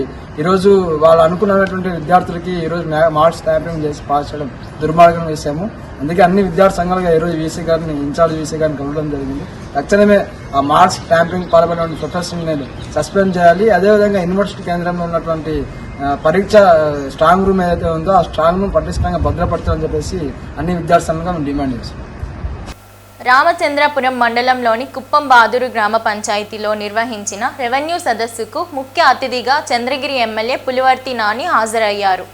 ఈరోజు వాళ్ళు అనుకున్నటువంటి విద్యార్థులకి ఈరోజు మార్క్స్ ట్యాంపరింగ్ చేసి పాస్ చేయడం దుర్మార్గం విషయము. అందుకే అన్ని విద్యార్థి సంఘాలుగా ఈరోజు వీసీ గారిని, ఇన్ఛార్జ్ వీసీ గారిని కలవడం జరిగింది. తక్షణమే ఆ మార్క్స్ ట్యాంపరింగ్ పాల్పడిన ప్రొఫెసర్ని సస్పెండ్ చేయాలి. అదేవిధంగా యూనివర్సిటీ కేంద్రంలో ఉన్నటువంటి పరీక్ష స్ట్రాంగ్ రూమ్ ఏదైతే ఉందో ఆ స్ట్రాంగ్ రూమ్ పటిష్టంగా భద్రపరచాలని చెప్పేసి అన్ని విద్యార్థి సంఘంగా మేము డిమాండ్ చేస్తాం. రామచంద్రపురం మండలంలోని కుప్పం బాదూరు గ్రామ పంచాయతీలో నిర్వహించిన రెవెన్యూ సదస్సుకు ముఖ్య అతిథిగా చంద్రగిరి ఎమ్మెల్యే పులివర్తి నాని హాజరయ్యారు.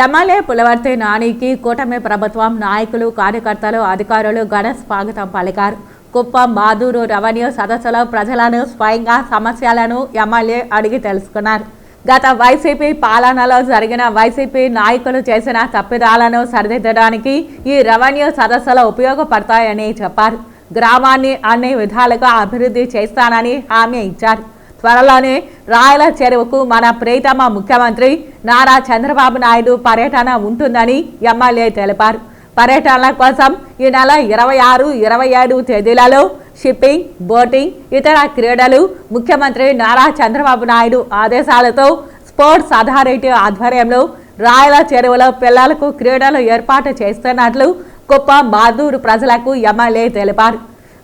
ఎమ్మెల్యే పులివర్తి నానికి కూటమి ప్రభుత్వం నాయకులు, కార్యకర్తలు, అధికారులు ఘన స్వాగతం పలికారు. కుప్పం బాదూరు రెవెన్యూ సదస్సులో ప్రజలను స్వయంగా సమస్యలను ఎమ్మెల్యే అడిగి తెలుసుకున్నారు. గత వైసీపీ పాలనలో జరిగిన వైసీపీ నాయకులు చేసిన తప్పిదాలను సరిదిద్దడానికి ఈ రెవెన్యూ సదస్సులు ఉపయోగపడతాయని చెప్పారు. గ్రామాన్ని అన్ని విధాలుగా అభివృద్ధి చేస్తానని హామీ ఇచ్చారు. త్వరలోనే రాయల చెరువుకు మన ప్రియతమ ముఖ్యమంత్రి నారా చంద్రబాబు నాయుడు పర్యటన ఉంటుందని ఎమ్మెల్యే తెలిపారు. పర్యటనల కోసం ఈ నెల 26, 27 తేదీలలో షిప్పింగ్, బోటింగ్, ఇతర క్రీడలు ముఖ్యమంత్రి నారా చంద్రబాబు నాయుడు ఆదేశాలతో స్పోర్ట్స్ అథారిటీ ఆధ్వర్యంలో రాయల చెరువులో పిల్లలకు క్రీడలు ఏర్పాటు చేస్తున్నట్లు కుప్పం బాదూరు ప్రజలకు ఎమ్మెల్యే తెలిపారు.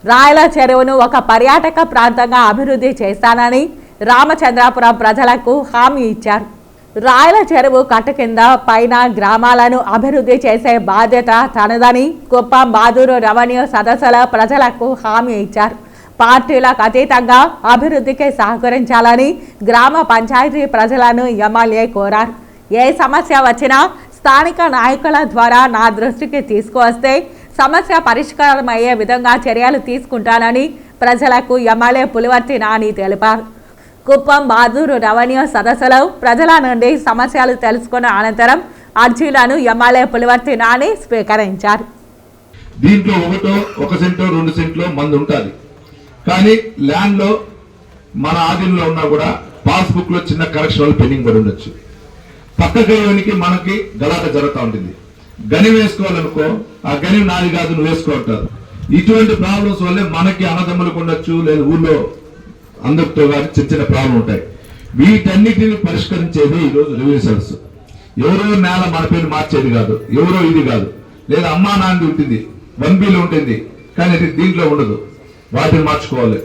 రాయల చెరువును ఒక పర్యాటక ప్రాంతంగా అభివృద్ధి చేస్తానని రామచంద్రాపురం ప్రజలకు హామీ ఇచ్చారు. రాయల చెరువు కట్ట కింద పైన గ్రామాలను అభివృద్ధి చేసే బాధ్యత తనదని కుప్పం బాదూరు రెవెన్యూ సదస్సుల ప్రజలకు హామీ ఇచ్చారు. పార్టీలకు అతీతంగా అభివృద్ధికి సహకరించాలని గ్రామ పంచాయతీ ప్రజలను ఎమ్మెల్యే కోరారు. ఏ సమస్య వచ్చినా స్థానిక నాయకుల ద్వారా నా దృష్టికి తీసుకువస్తే సమస్య పరిష్కారం అయ్యే విధంగా చర్యలు తీసుకుంటానని ప్రజలకు ఎమ్మెల్యే పులివర్తి నాని తెలిపారు. కుప్పం బాదూరు రెవెన్యూ సదస్సులో ప్రజల నుండి సమస్యలు తెలుసుకున్న అనంతరం అర్జీలను ఎమ్మెల్యే పులివర్తి నాని స్వీకరించారు. దీంట్లో 1 సెంటో 2 సెంట్లో మంది ఉంటుంది, కానీ ల్యాండ్లో మన ఆధీనంలో ఉన్నా కూడా పాస్బుక్ లో చిన్న కరెక్షన్ వల్ల పెండింగ్ పడి ఉండొచ్చు. పక్క గనికి మనకి గలాట జరుగుతూ ఉంటుంది. గని వేసుకోవాలనుకో, ఆ గని నాది కాదు నువ్వు వేసుకోంటారు. ఇటువంటి ప్రాబ్లమ్స్ వల్లే మనకి అన్నదమ్ములకు ఉండొచ్చు, లేదా ఊళ్ళో అందరితో కానీ చిన్న చిన్న ప్రాబ్లం ఉంటాయి. వీటన్నిటిని పరిష్కరించేది ఈరోజు రెవెన్యూ సర్వీస్. ఎవరో నేల మన పేరు మార్చేది కాదు, ఎవరో ఇది కాదు, లేదా అమ్మా నాన్నది ఉంటుంది, 1Bలో ఉంటుంది, కానీ దీంట్లో ఉండదు. వాటిని మార్చుకోవాలి.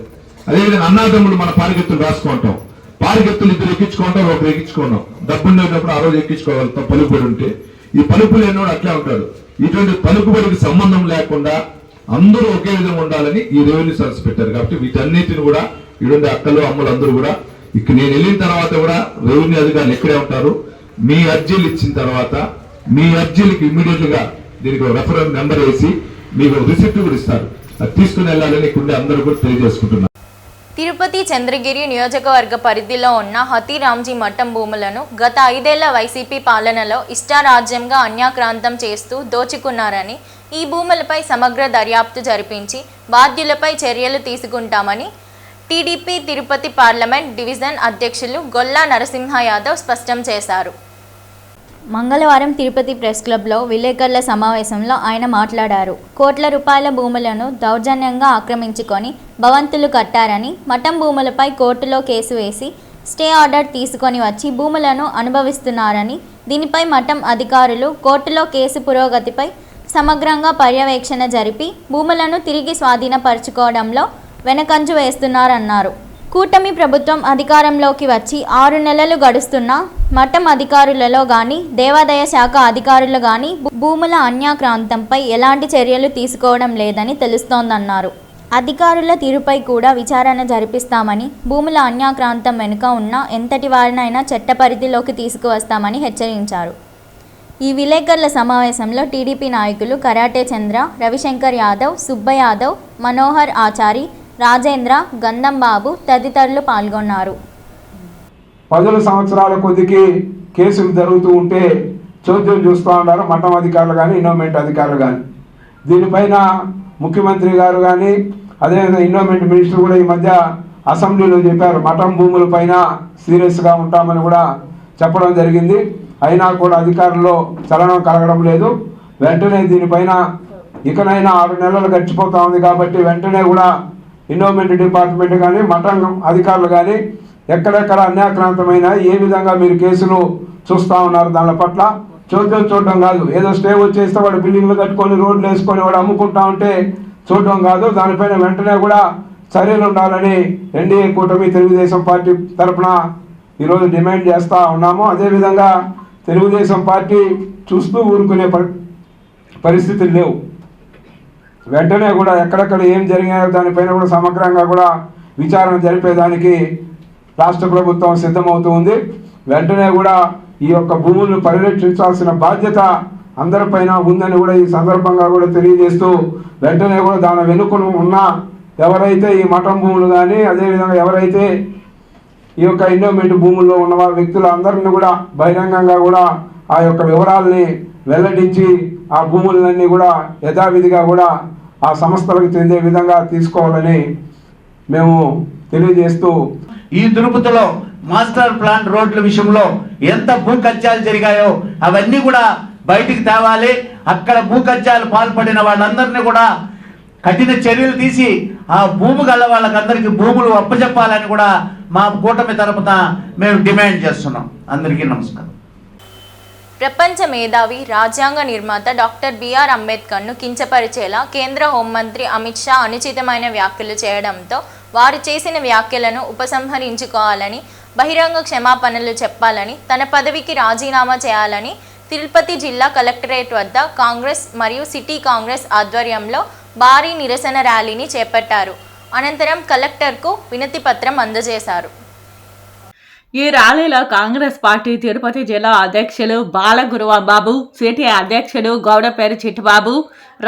అదేవిధంగా అన్నాదమ్ములు మన పారిగెత్తులు రాసుకుంటాం, పారిగెత్తులు 2 ఎక్కించుకుంటాం, 1 ఎక్కించుకున్నాం, డబ్బు ఉండేటప్పుడు ఆ రోజు ఎక్కించుకోగలుగుతాం. పలుకుబడి ఉంటే ఈ పలుకులు ఎన్నోడు అట్లా ఉంటాడు. ఇటువంటి పలుకుబడికి సంబంధం లేకుండా అందరూ ఒకే విధంగా ఉండాలని ఈ రెవెన్యూ సర్వీస్ పెట్టారు. కాబట్టి వీటన్నిటిని కూడా ఇటువంటి అక్కలు అమ్మలు అందరూ కూడా ఇక్కడ నేను వెళ్ళిన తర్వాత కూడా రెవెన్యూ అధికారులు ఇక్కడే ఉంటారు. మీ అర్జీలు ఇచ్చిన తర్వాత మీ అర్జీలకి ఇమ్మీడియట్ గా దీనికి రెఫరెన్స్ నెంబర్ వేసి మీకు రిసిప్ట్ కూడా ఇస్తారు. అది తీసుకుని వెళ్ళాలని ఇక్కడ అందరూ కూడా తెలియజేసుకుంటున్నారు. తిరుపతి చంద్రగిరి నియోజకవర్గ పరిధిలో ఉన్న హతీరాంజీ మఠం భూములను గత 5 ఏళ్ల వైసీపీ పాలనలో ఇష్టారాజ్యంగా అన్యాక్రాంతం చేస్తూ దోచుకున్నారని, ఈ భూములపై సమగ్ర దర్యాప్తు జరిపించి బాధ్యులపై చర్యలు తీసుకుంటామని టీడీపీ తిరుపతి పార్లమెంట్ డివిజన్ అధ్యక్షులు గొల్లా నరసింహ యాదవ్ స్పష్టం చేశారు. మంగళవారం తిరుపతి ప్రెస్ క్లబ్లో విలేకరుల సమావేశంలో ఆయన మాట్లాడారు. కోట్ల రూపాయల భూములను దౌర్జన్యంగా ఆక్రమించుకొని భవంతులు కట్టారని, మఠం భూములపై కోర్టులో కేసు వేసి స్టే ఆర్డర్ తీసుకొని వచ్చి భూములను అనుభవిస్తున్నారని, దీనిపై మఠం అధికారులు కోర్టులో కేసు పురోగతిపై సమగ్రంగా పర్యవేక్షణ జరిపి భూములను తిరిగి స్వాధీనపరచుకోవడంలో వెనకంజు వేస్తున్నారన్నారు. కూటమి ప్రభుత్వం అధికారంలోకి వచ్చి 6 నెలలు గడుస్తున్నా మఠం అధికారులలో కానీ దేవాదాయ శాఖ అధికారులు కానీ భూముల అన్యాక్రాంతంపై ఎలాంటి చర్యలు తీసుకోవడం లేదని తెలుస్తోందన్నారు. అధికారుల తీరుపై కూడా విచారణ జరిపిస్తామని, భూముల అన్యాక్రాంతం వెనుక ఉన్న ఎంతటి వారినైనా చట్ట పరిధిలోకి తీసుకువస్తామని హెచ్చరించారు. ఈ విలేకరుల సమావేశంలో టీడీపీ నాయకులు కరాటే చంద్ర, రవిశంకర్ యాదవ్, సుబ్బ యాదవ్, మనోహర్ ఆచారి, రాజేంద్ర, గంధం బాబు తదితరులు పాల్గొన్నారు. 10 సంవత్సరాల కొద్దికి కేసులు జరుగుతూ ఉంటే చోద్యం చూస్తూ ఉన్నారు మఠం అధికారులు కానీ ఇన్నోమెంట్ అధికారులు కానీ. దీనిపైన ముఖ్యమంత్రి గారు కానీ అదేవిధంగా ఇన్నోమెంట్ మినిస్టర్ కూడా ఈ మధ్య అసెంబ్లీలో చెప్పారు, మఠం భూముల పైన సీరియస్గా ఉంటామని కూడా చెప్పడం జరిగింది. అయినా కూడా అధికారుల్లో చలనం కలగడం లేదు. వెంటనే దీనిపైన ఇకనైనా 6 నెలలు గడిచిపోతా ఉంది కాబట్టి వెంటనే కూడా ఇన్నోమెంట్ డిపార్ట్మెంట్ కానీ మఠం అధికారులు కానీ ఎక్కడెక్కడ అన్యాక్రాంతమైన ఏ విధంగా మీరు కేసులు చూస్తూ ఉన్నారు దాని పట్ల చూడడం కాదు. ఏదో స్టే వచ్చేస్తే వాడు బిల్డింగ్లు కట్టుకొని రోడ్లు వేసుకొని వాడు అమ్ముకుంటా ఉంటే చూడడం కాదు. దానిపైన వెంటనే కూడా చర్యలు ఉండాలని ఎన్డీఏ కూటమి తెలుగుదేశం పార్టీ తరఫున ఈరోజు డిమాండ్ చేస్తూ ఉన్నాము. అదేవిధంగా తెలుగుదేశం పార్టీ చూస్తూ ఊరుకునే పరిస్థితులు లేవు. వెంటనే కూడా ఎక్కడెక్కడ ఏం జరిగాయో దానిపైన కూడా సమగ్రంగా కూడా విచారణ జరిపేదానికి రాష్ట్ర ప్రభుత్వం సిద్ధమవుతూ ఉంది. వెంటనే కూడా ఈ యొక్క భూములను పరిరక్షించాల్సిన బాధ్యత అందరిపైన ఉందని కూడా ఈ సందర్భంగా కూడా తెలియజేస్తూ వెంటనే కూడా దాని వెనుకను ఉన్న ఎవరైతే ఈ మఠం భూములు కానీ అదేవిధంగా ఎవరైతే ఈ యొక్క ఎండోమెంట్ భూముల్లో ఉన్న వ్యక్తులు అందరినీ కూడా బహిరంగంగా కూడా ఆ యొక్క వివరాలని వెల్లడించి ఆ భూములన్నీ కూడా యథావిధిగా కూడా ఆ సంస్థలకు చెందే విధంగా తీసుకోవాలని మేము తెలియజేస్తూ ఈ తిరుపతిలో మాస్టర్ ప్లాన్ రోడ్ల విషయంలో ఎంత భూ కబ్జాలు జరిగాయో అవన్నీ కూడా బయటికి తేవాలి. అక్కడ భూ కబ్జాలు పాల్పడిన వాళ్ళందరినీ కూడా కఠిన చర్యలు తీసి ఆ భూమి గల వాళ్ళకందరికీ భూములు అప్పచెప్పాలని కూడా మా కూటమి తరపున మేము డిమాండ్ చేస్తున్నాం. అందరికీ నమస్కారం. ప్రపంచ మేధావి రాజ్యాంగ నిర్మాత డాక్టర్ బిఆర్ అంబేద్కర్ను కించపరిచేలా కేంద్ర హోంమంత్రి అమిత్ షా అనుచితమైన వ్యాఖ్యలు చేయడంతో వారు చేసిన వ్యాఖ్యలను ఉపసంహరించుకోవాలని, బహిరంగ క్షమాపణలు చెప్పాలని, తన పదవికి రాజీనామా చేయాలని తిరుపతి జిల్లా కలెక్టరేట్ వద్ద కాంగ్రెస్ మరియు సిటీ కాంగ్రెస్ ఆధ్వర్యంలో భారీ నిరసన ర్యాలీని చేపట్టారు. అనంతరం కలెక్టర్కు వినతి పత్రం అందజేశారు. ఈ ర్యాలీలో కాంగ్రెస్ పార్టీ తిరుపతి జిల్లా అధ్యక్షులు బాలగురువాబాబు, సిటీ అధ్యక్షులు గౌడపేరు చిట్టుబాబు,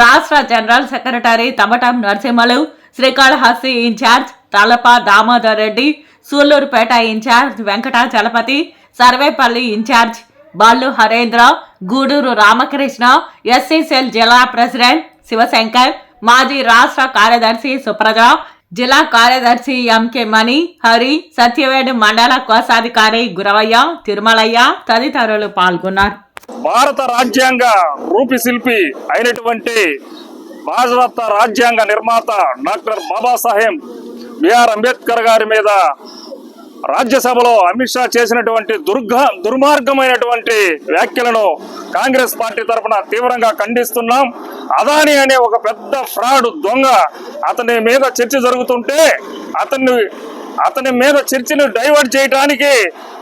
రాష్ట్ర general secretary Tamatam Narasimhulu, Srikalahasti incharge Talapa Damodar Reddy, Sullurpeta incharge Venkatachalapathi, Sarvepalli incharge Balu Harendra, Gudur Ramakrishna, SC cell జిల్లా ప్రెసిడెంట్ శివశంకర్, మాజీ రాష్ట్ర కార్యదర్శి సుప్రజ, జిల్లా కార్యదర్శి ఎంకే మణి, హరి, సత్యవేడు మండల కోశాధికారి గురవయ్య, తిరుమలయ్య తదితరులు పాల్గొన్నారు. భారత రాజ్యాంగ రూపశిల్పి అయినటువంటి భారత రాజ్యాంగ నిర్మాత డాక్టర్ బాబాసాహెబ్ బిఆర్ అంబేద్కర్ గారి మీద రాజ్యసభలో అమిత్ షా చేసినటువంటి దుర్మార్గమైనటువంటి వ్యాఖ్యలను కాంగ్రెస్ పార్టీ తరఫున తీవ్రంగా ఖండిస్తున్నాం. అదాని అనే ఒక పెద్ద ఫ్రాడ్ దొంగ అతని మీద చర్చ జరుగుతుంటే అతని మీద చర్చను డైవర్ట్ చేయడానికి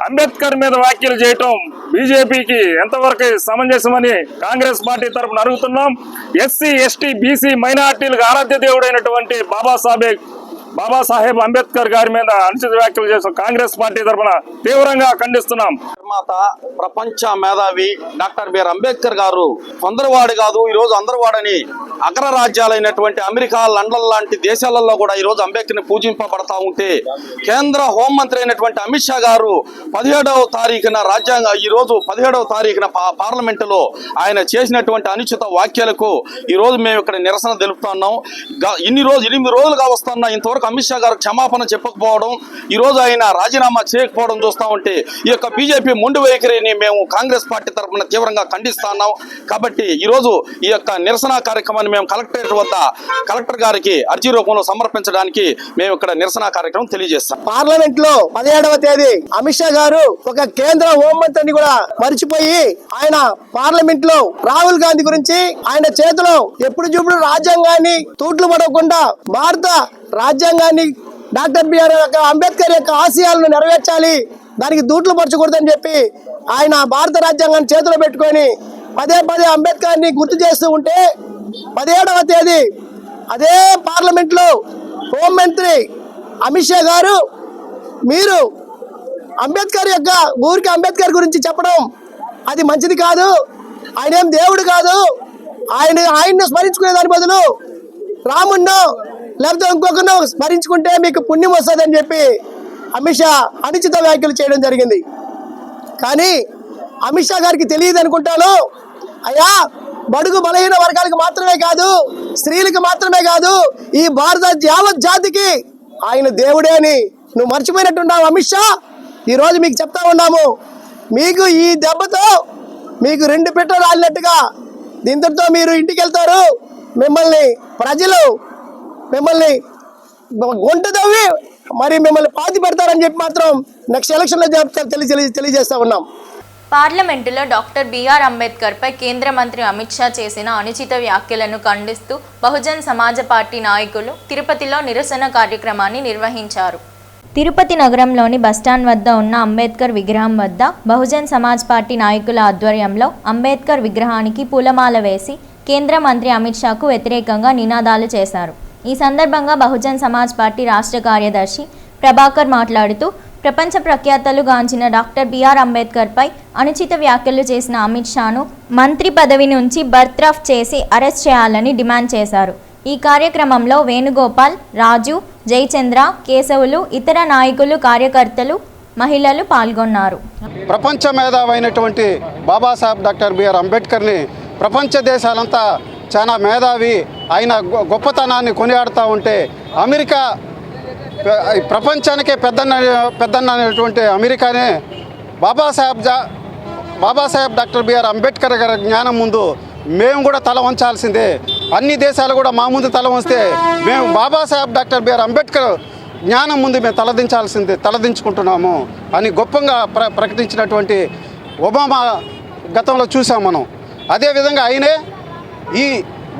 అంబేద్కర్ మీద వ్యాఖ్యలు చేయటం బీజేపీకి ఎంతవరకు సమంజసమని కాంగ్రెస్ పార్టీ తరఫున అడుగుతున్నాం. ఎస్సీ, ఎస్టీ, బీసీ మైనార్టీలకు ఆరాధ్య దేవుడైనటువంటి బాబాసాహెబ్ అంబేద్కర్ గారి మీద అనుచిత వ్యాఖ్యలు చేసిన కాంగ్రెస్ పార్టీ తరఫున తీవ్రంగా ఖండిస్తున్నాం. నిర్మాత, ప్రపంచ మేధావి డాక్టర్ బిఆర్ అంబేద్కర్ గారు కొందరివాడు కాదు, ఈరోజు అందరివాడని అగ్రరాజ్యాలైనటువంటి అమెరికా, లండన్ లాంటి దేశాలలో కూడా ఈరోజు అంబేద్కర్ని పూజింపబడతా ఉంటే కేంద్ర హోంమంత్రి అయినటువంటి అమిత్ షా గారు 17వ తారీఖున ఈరోజు 17వ తారీఖున పార్లమెంటులో ఆయన చేసినటువంటి అనుచిత వ్యాఖ్యలకు ఈరోజు మేము ఇక్కడ నిరసన తెలుపుతున్నాం. 8 రోజులుగా వస్తున్న ఇంతవరకు అమిత్ షా గారు క్షమాపణ చెప్పకపోవడం, ఈరోజు ఆయన రాజీనామా చేయకపోవడం చూస్తూ ఉంటే ఈ యొక్క బీజేపీ మొండి వైఖరిని మేము కాంగ్రెస్ పార్టీ తరఫున తీవ్రంగా ఖండిస్తున్నాం. కాబట్టి ఈరోజు ఈ యొక్క నిరసన కార్యక్రమాన్ని మేము కలెక్టరేట్ వద్ద కలెక్టర్ గారికి అర్జీ రూపంలో సమర్పించడానికి మేము ఇక్కడ నిరసన కార్యక్రమం తెలియజేస్తాం. పార్లమెంట్ లో 17వ తేదీ అమిత్ షా గారు ఒక కేంద్ర హోంమంత్రిని కూడా మర్చిపోయి ఆయన పార్లమెంట్ లో రాహుల్ గాంధీ గురించి ఆయన చేతిలో ఎప్పుడు చూపుడు రాజ్యాంగాన్ని తూట్లు పడకుండా భారత రాజ్యాంగాన్ని డాక్టర్ బిఆర్ అంబేద్కర్ యొక్క ఆశయాలను నెరవేర్చాలి, దానికి దూట్లు పరచకూడదని చెప్పి ఆయన భారత రాజ్యాంగాన్ని చేతిలో పెట్టుకొని పదే అంబేద్కర్ని గుర్తు చేస్తూ ఉంటే 17వ తేదీ అదే పార్లమెంట్ లో హోంమంత్రి అమిత్ షా గారు మీరు అంబేద్కర్ యొక్క ఊరికి అంబేద్కర్ గురించి చెప్పడం అది మంచిది కాదు, ఆయన ఏం దేవుడు కాదు, ఆయన్ని స్మరించుకునే దాని బదులు రాముణ్ణో లేకపోతే ఇంకొకరినో స్మరించుకుంటే మీకు పుణ్యం వస్తుందని చెప్పి అమిత్ షా అనుచిత వ్యాఖ్యలు చేయడం జరిగింది. కానీ అమిత్ షా గారికి తెలియదు అనుకుంటాను, అయ్యా బడుగు బలహీన వర్గాలకు మాత్రమే కాదు, స్త్రీలకు మాత్రమే కాదు, ఈ భారత యావత్ జాతికి ఆయన దేవుడే అని నువ్వు మర్చిపోయినట్టున్నావు అమిత్ షా. ఈరోజు మీకు చెప్తా ఉన్నాము, మీకు ఈ దెబ్బతో మీకు 2 పెట్రోల్ రాలినట్టుగా దీంతో మీరు ఇంటికి వెళ్తారు, ప్రజలు మిమ్మల్ని గుంట తవ్వి మరి మిమ్మల్ని పాతి పెడతారని చెప్పి మాత్రం నెక్స్ట్ ఎలక్షన్లో తెలియజేస్తా ఉన్నాం. పార్లమెంటులో డాక్టర్ బిఆర్ అంబేద్కర్పై కేంద్ర మంత్రి అమిత్ షా చేసిన అనుచిత వ్యాఖ్యలను ఖండిస్తూ బహుజన్ సమాజ్ పార్టీ నాయకులు తిరుపతిలో నిరసన కార్యక్రమాన్ని నిర్వహించారు. తిరుపతి నగరంలోని బస్టాండ్ వద్ద ఉన్న అంబేద్కర్ విగ్రహం వద్ద బహుజన్ సమాజ్ పార్టీ నాయకుల ఆధ్వర్యంలో అంబేద్కర్ విగ్రహానికి పూలమాల వేసి కేంద్ర మంత్రి అమిత్ షాకు వ్యతిరేకంగా నినాదాలు చేశారు. ఈ సందర్భంగా బహుజన్ సమాజ్ పార్టీ రాష్ట్ర కార్యదర్శి ప్రభాకర్ మాట్లాడుతూ ప్రపంచ ప్రఖ్యాతలు గాంచిన డాక్టర్ బిఆర్ అంబేద్కర్పై అనుచిత వ్యాఖ్యలు చేసిన అమిత్ షాను మంత్రి పదవి నుంచి బర్త్రఫ్ చేసి అరెస్ట్ చేయాలని డిమాండ్ చేశారు. ఈ కార్యక్రమంలో వేణుగోపాల్, రాజు, జయచంద్ర, కేశవులు, ఇతర నాయకులు, కార్యకర్తలు, మహిళలు పాల్గొన్నారు. ప్రపంచ మేధావైనటువంటి బాబాసాహెబ్ డాక్టర్ బిఆర్ అంబేద్కర్ని ప్రపంచ దేశాలంతా చాలా మేధావి, ఆయన గొప్పతనాన్ని కొనియాడుతూ ఉంటే అమెరికా ప్రపంచానికే పెద్దన్న అనేటువంటి అమెరికానే బాబాసాహెబ్ డాక్టర్ బిఆర్ అంబేద్కర్ గారి జ్ఞానం ముందు మేము కూడా తల వంచాల్సిందే. అన్ని దేశాలు కూడా మా ముందు తల వంచితే మేము బాబాసాహెబ్ డాక్టర్ బిఆర్ అంబేద్కర్ జ్ఞానం ముందు మేము తలదించుకుంటున్నాము అని గొప్పగా ప్రకటించినటువంటి ఒబామా గతంలో చూసాం మనం. అదేవిధంగా ఆయనే ఈ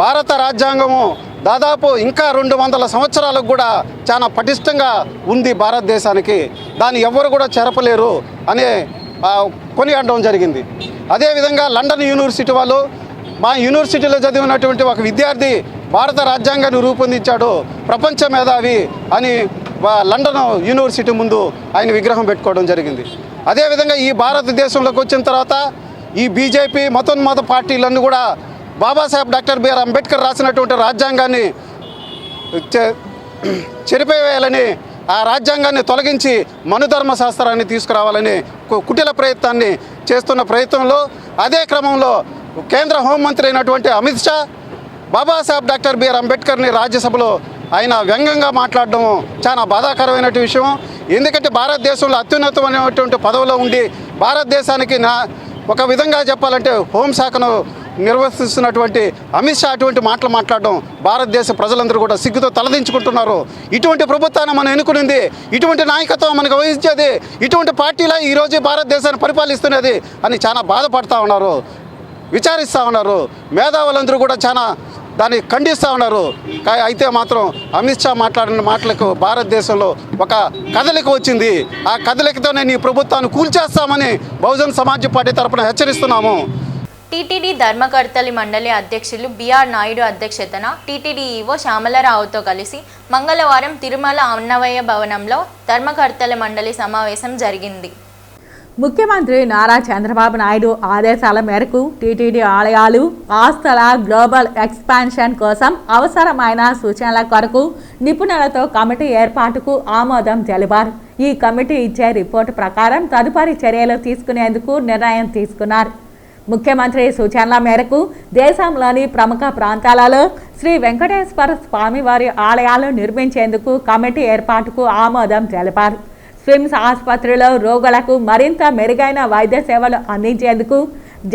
భారత రాజ్యాంగము దాదాపు ఇంకా 200 సంవత్సరాలకు కూడా చాలా పటిష్టంగా ఉంది భారతదేశానికి, దాన్ని ఎవరు కూడా చెరపలేరు అనే కొనియాడడం జరిగింది. అదేవిధంగా లండన్ యూనివర్సిటీ వాళ్ళు మా యూనివర్సిటీలో చదివినటువంటి ఒక విద్యార్థి భారత రాజ్యాంగాన్ని రూపొందించాడు, ప్రపంచ మేధావి అని లండన్ యూనివర్సిటీ ముందు ఆయన విగ్రహం పెట్టుకోవడం జరిగింది. అదేవిధంగా ఈ భారతదేశంలోకి వచ్చిన తర్వాత ఈ బీజేపీ మతోన్మాద పార్టీలన్నీ కూడా బాబాసాహెబ్ డాక్టర్ బిఆర్ అంబేద్కర్ రాసినటువంటి రాజ్యాంగాన్ని చెరిపేయాలని, ఆ రాజ్యాంగాన్ని తొలగించి మనుధర్మ శాస్త్రాన్ని తీసుకురావాలని కుటిల ప్రయత్నాన్ని చేస్తున్న ప్రయత్నంలో అదే క్రమంలో కేంద్ర హోంమంత్రి అయినటువంటి అమిత్ షా బాబాసాహెబ్ డాక్టర్ బిఆర్ అంబేద్కర్ని రాజ్యసభలో ఆయన వ్యంగ్యంగా మాట్లాడడం చాలా బాధాకరమైన విషయం. ఎందుకంటే భారతదేశంలో అత్యున్నతమైనటువంటి పదవిలో ఉండి భారతదేశానికి ఒక విధంగా చెప్పాలంటే హోంశాఖను నిర్వర్తిస్తున్నటువంటి అమిత్ షా అటువంటి మాటలు మాట్లాడడం భారతదేశ ప్రజలందరూ కూడా సిగ్గుతో తలదించుకుంటున్నారు. ఇటువంటి ప్రభుత్వాన్ని మనం ఎన్నుకునింది, ఇటువంటి నాయకత్వం మనకు వహించేది, ఇటువంటి పార్టీలా ఈరోజు భారతదేశాన్ని పరిపాలిస్తున్నది అని చాలా బాధపడుతూ ఉన్నారు, విచారిస్తూ ఉన్నారు. మేధావులందరూ కూడా చాలా దాన్ని ఖండిస్తూ ఉన్నారు. అయితే మాత్రం అమిత్ షా మాట్లాడిన మాటలకు భారతదేశంలో ఒక కదలిక వచ్చింది. ఆ కదలికతోనే నీ ప్రభుత్వాన్ని కూల్చేస్తామని బహుజన్ సమాజ్ పార్టీ తరఫున హెచ్చరిస్తున్నాము. టీటీడీ ధర్మకర్తలి మండలి అధ్యక్షులు బిఆర్ నాయుడు అధ్యక్షతన టీటీడీ ఈవో శ్యామలరావుతో కలిసి మంగళవారం తిరుమల అన్నవయ్య భవనంలో ధర్మకర్తల మండలి సమావేశం జరిగింది. ముఖ్యమంత్రి నారా చంద్రబాబు నాయుడు ఆదేశాల మేరకు టీటీడీ ఆలయాలు, ఆస్తుల గ్లోబల్ ఎక్స్పాన్షన్ కోసం అవసరమైన సూచనల కొరకు నిపుణులతో కమిటీ ఏర్పాటుకు ఆమోదం తెలిపారు. ఈ కమిటీ ఇచ్చే రిపోర్టు ప్రకారం తదుపరి చర్యలు తీసుకునేందుకు నిర్ణయం తీసుకున్నారు. ముఖ్యమంత్రి సూచనల మేరకు దేశంలోని ప్రముఖ ప్రాంతాలలో శ్రీ వెంకటేశ్వర స్వామివారి ఆలయాలు నిర్మించేందుకు కమిటీ ఏర్పాటుకు ఆమోదం తెలిపారు. స్విమ్స్ ఆసుపత్రిలో రోగులకు మరింత మెరుగైన వైద్య సేవలు అందించేందుకు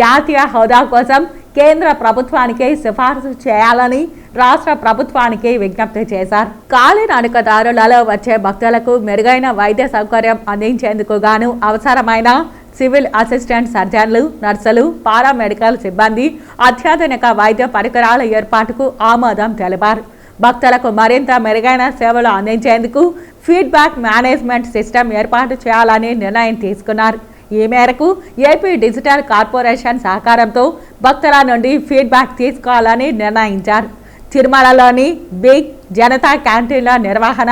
జాతీయ హోదా కోసం కేంద్ర ప్రభుత్వానికి సిఫారసు చేయాలని రాష్ట్ర ప్రభుత్వానికి విజ్ఞప్తి చేశారు. కాలినడకదారులలో వచ్చే భక్తులకు మెరుగైన వైద్య సౌకర్యం అందించేందుకు గాను అవసరమైన సివిల్ అసిస్టెంట్ సర్జన్లు, నర్సులు, పారామెడికల్ సిబ్బంది, అత్యాధునిక వైద్య పరికరాల ఏర్పాటుకు ఆమోదం తెలిపారు. భక్తులకు మరింత మెరుగైన సేవలు అందించేందుకు ఫీడ్బ్యాక్ మేనేజ్మెంట్ సిస్టమ్ ఏర్పాటు చేయాలని నిర్ణయం తీసుకున్నారు. ఈ మేరకు ఏపీ డిజిటల్ కార్పొరేషన్ సహకారంతో భక్తుల నుండి ఫీడ్బ్యాక్ తీసుకోవాలని నిర్ణయించారు. తిరుమలలోని బిగ్ జనతా క్యాంటీన్ల నిర్వహణ,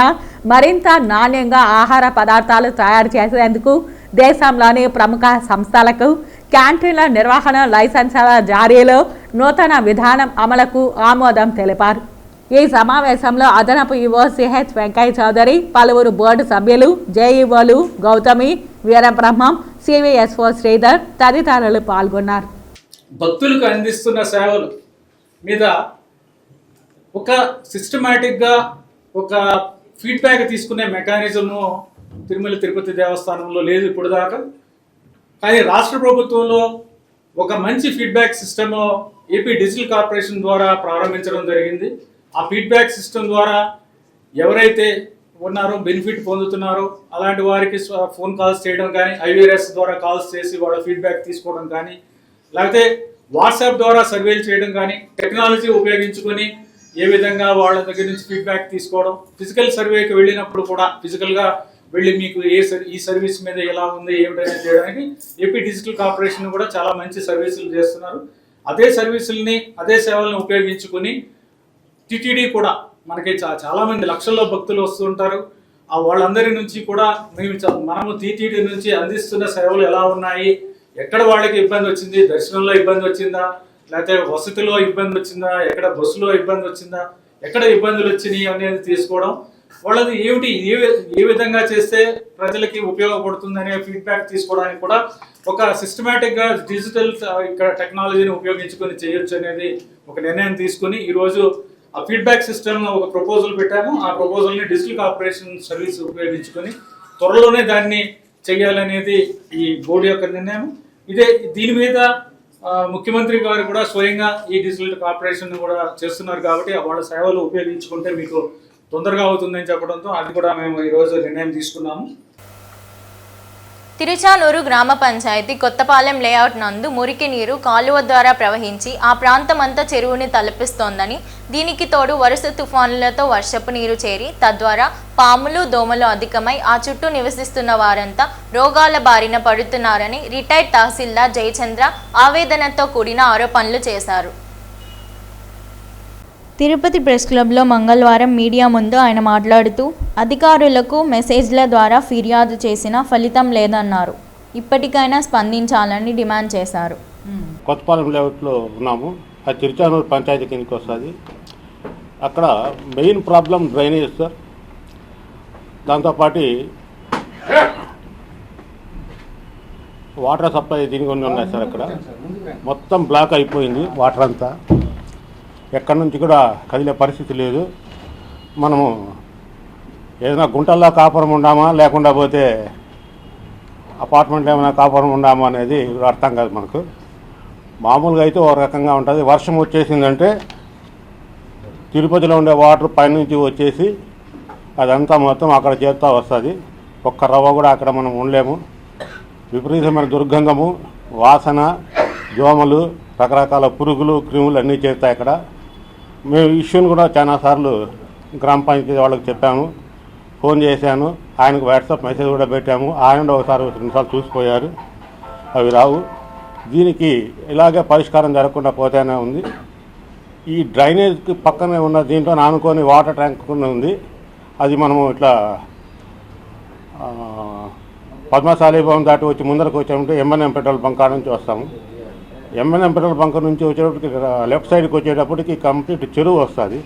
మరింత నాణ్యంగా ఆహార పదార్థాలు తయారు చేసేందుకు దేశంలోని ప్రముఖ సంస్థలకు క్యాంటీన్ల నిర్వహణ లైసెన్సుల జారీలో నూతన విధానం అమలుకు ఆమోదం తెలిపారు. ఈ సమావేశంలో అదనపు ఈవో సిహెచ్ వెంకయ్య చౌదరి, పలువురు బోర్డు సభ్యులు, జేఈఓలు గౌతమి, వీరబ్రహ్మం, సివిఎస్ఓ శ్రీధర్ తదితరులు పాల్గొన్నారు. భక్తులకు అందిస్తున్న సేవలు మీద ఒక సిస్టమేటిక్గా ఒక ఫీడ్బ్యాక్ తీసుకునే మెకానిజము తిరుమల తిరుపతి దేవస్థానంలో లేదు ఇప్పుడు దాకా. కానీ రాష్ట్ర ప్రభుత్వంలో ఒక మంచి feedback system AP digital corporation ద్వారా ప్రారంభించడం జరిగింది. ఆ ఫీడ్బ్యాక్ సిస్టమ్ ద్వారా ఎవరైతే ఉన్నారో బెనిఫిట్ పొందుతున్నారో అలాంటి వారికి ఫోన్ కాల్స్ చేయడం కానీ, ఐవీఆర్ఎస్ ద్వారా కాల్స్ చేసి వాళ్ళ ఫీడ్బ్యాక్ తీసుకోవడం కానీ, లేకపోతే వాట్సాప్ ద్వారా సర్వేలు చేయడం కానీ, టెక్నాలజీ ఉపయోగించుకొని ఏ విధంగా వాళ్ళ దగ్గర నుంచి ఫీడ్బ్యాక్ తీసుకోవడం, ఫిజికల్ సర్వేకి వెళ్ళినప్పుడు కూడా ఫిజికల్గా వెళ్ళి మీకు ఈ సర్వీస్ మీద ఎలా ఉంది ఏమిటనే చేయడానికి ఏపీ డిజిటల్ కార్పొరేషన్ కూడా చాలా మంచి సర్వీసులు చేస్తున్నారు. అదే సర్వీసుల్ని, అదే సేవలను ఉపయోగించుకొని టీటీడీ కూడా మనకి చాలామంది లక్షల్లో భక్తులు వస్తుంటారు. ఆ వాళ్ళందరి నుంచి కూడా మనము టీటీడీ నుంచి అందిస్తున్న సేవలు ఎలా ఉన్నాయి, ఎక్కడ వాళ్ళకి ఇబ్బంది వచ్చింది, దర్శనంలో ఇబ్బంది వచ్చిందా, లేకపోతే వసతిలో ఇబ్బంది వచ్చిందా, ఎక్కడ బస్సులో ఇబ్బంది వచ్చిందా, ఎక్కడ ఇబ్బందులు వచ్చినాయి అనేది తీసుకోవడం, వాళ్ళది ఏమిటి, ఏ విధంగా చేస్తే ప్రజలకి ఉపయోగపడుతుంది అనే ఫీడ్బ్యాక్ తీసుకోవడానికి కూడా ఒక సిస్టమేటిక్గా డిజిటల్ ఇక్కడ టెక్నాలజీని ఉపయోగించుకొని చేయొచ్చు అనేది ఒక నిర్ణయం తీసుకుని ఈరోజు ఆ ఫీడ్బ్యాక్ సిస్టమ్ ఒక ప్రపోజల్ పెట్టాము. ఆ ప్రపోజల్ని డిజిటల్ కార్పొరేషన్ సర్వీస్ ఉపయోగించుకొని త్వరలోనే దాన్ని చేయాలనేది ఈ బోర్డు యొక్క నిర్ణయం. దీని మీద ముఖ్యమంత్రి గారు కూడా స్వయంగా ఈ డిజిటల్ కార్పొరేషన్ కూడా చేస్తున్నారు కాబట్టి వాళ్ళ సేవలు ఉపయోగించుకుంటే మీకు తొందరగా అవుతుందని చెప్పడంతో అది కూడా మేము ఈరోజు నిర్ణయం తీసుకున్నాము. తిరుచానూరు గ్రామ పంచాయతీ కొత్తపాలెం లేఅవుట్ నందు మురికి నీరు కాలువ ద్వారా ప్రవహించి ఆ ప్రాంతమంతా చెరువుని తలపిస్తోందని, దీనికి తోడు వరుస తుఫానులతో వర్షపు నీరు చేరి తద్వారా పాములు, దోమలు అధికమై ఆ చుట్టూ నివసిస్తున్న వారంతా రోగాల బారిన పడుతున్నారని రిటైర్డ్ తహసీల్దార్ జయచంద్ర ఆవేదనతో కూడిన ఆరోపణలు చేశారు. తిరుపతి ప్రెస్ క్లబ్లో మంగళవారం మీడియా ముందు ఆయన మాట్లాడుతూ అధికారులకు మెసేజ్ల ద్వారా ఫిర్యాదు చేసినా ఫలితం లేదన్నారు. ఇప్పటికైనా స్పందించాలని డిమాండ్ చేశారు. కొత్తపాలెం లేఅవుట్లో ఉన్నాము. అది తిరుచానూరు పంచాయతీ కిందకి వస్తుంది. అక్కడ మెయిన్ ప్రాబ్లం డ్రైనేజ్ సార్. దాంతోపాటు వాటర్ సప్లై దీనికి ఉన్నాయి సార్. అక్కడ మొత్తం బ్లాక్ అయిపోయింది. వాటర్ అంతా ఎక్కడి నుంచి కూడా కదిలే పరిస్థితి లేదు. మనము ఏదైనా గుంటల్లో కాపురం ఉండామా లేకుండా పోతే అపార్ట్మెంట్లో ఏమైనా కాపురం ఉండామా అనేది అర్థం కాదు మనకు. మామూలుగా అయితే ఒక రకంగా ఉంటుంది. వర్షం వచ్చేసిందంటే తిరుపతిలో ఉండే వాటర్ పైనుంచి వచ్చేసి అదంతా మొత్తం అక్కడ చేరుతూ వస్తుంది. ఒక్క రవ్వ కూడా అక్కడ మనం ఉండలేము. విపరీతమైన దుర్గంధము, వాసన, దోమలు, రకరకాల పురుగులు, క్రిములు అన్నీ చేరుతాయి అక్కడ. మేము ఇష్యూని కూడా చాలాసార్లు గ్రామ పంచాయతీ వాళ్ళకి చెప్పాము, ఫోన్ చేశాను, ఆయనకు వాట్సాప్ మెసేజ్ కూడా పెట్టాము. ఆయన ఒకసారి 2 నిమిషాలు చూసిపోయారు. అవి రావు. దీనికి ఇలాగే పరిష్కారం జరగకుండా పోతేనే ఉంది. ఈ డ్రైనేజ్కి పక్కనే ఉన్న దీంట్లో ఆనుకొని వాటర్ ట్యాంక్ ఉంది. అది మనము ఇట్లా పద్మశాలీభవన్ దాటి వచ్చి ముందరకు వచ్చామంటే ఎంఎన్ఎం పెట్రోల్ బంక్ నుంచి వస్తాము. ఎంఎన్ఎం పెట్రోల్ బంక్ నుంచి వచ్చేటప్పటికి లెఫ్ట్ సైడ్కి వచ్చేటప్పటికి కంప్లీట్ చెరువు వస్తుంది.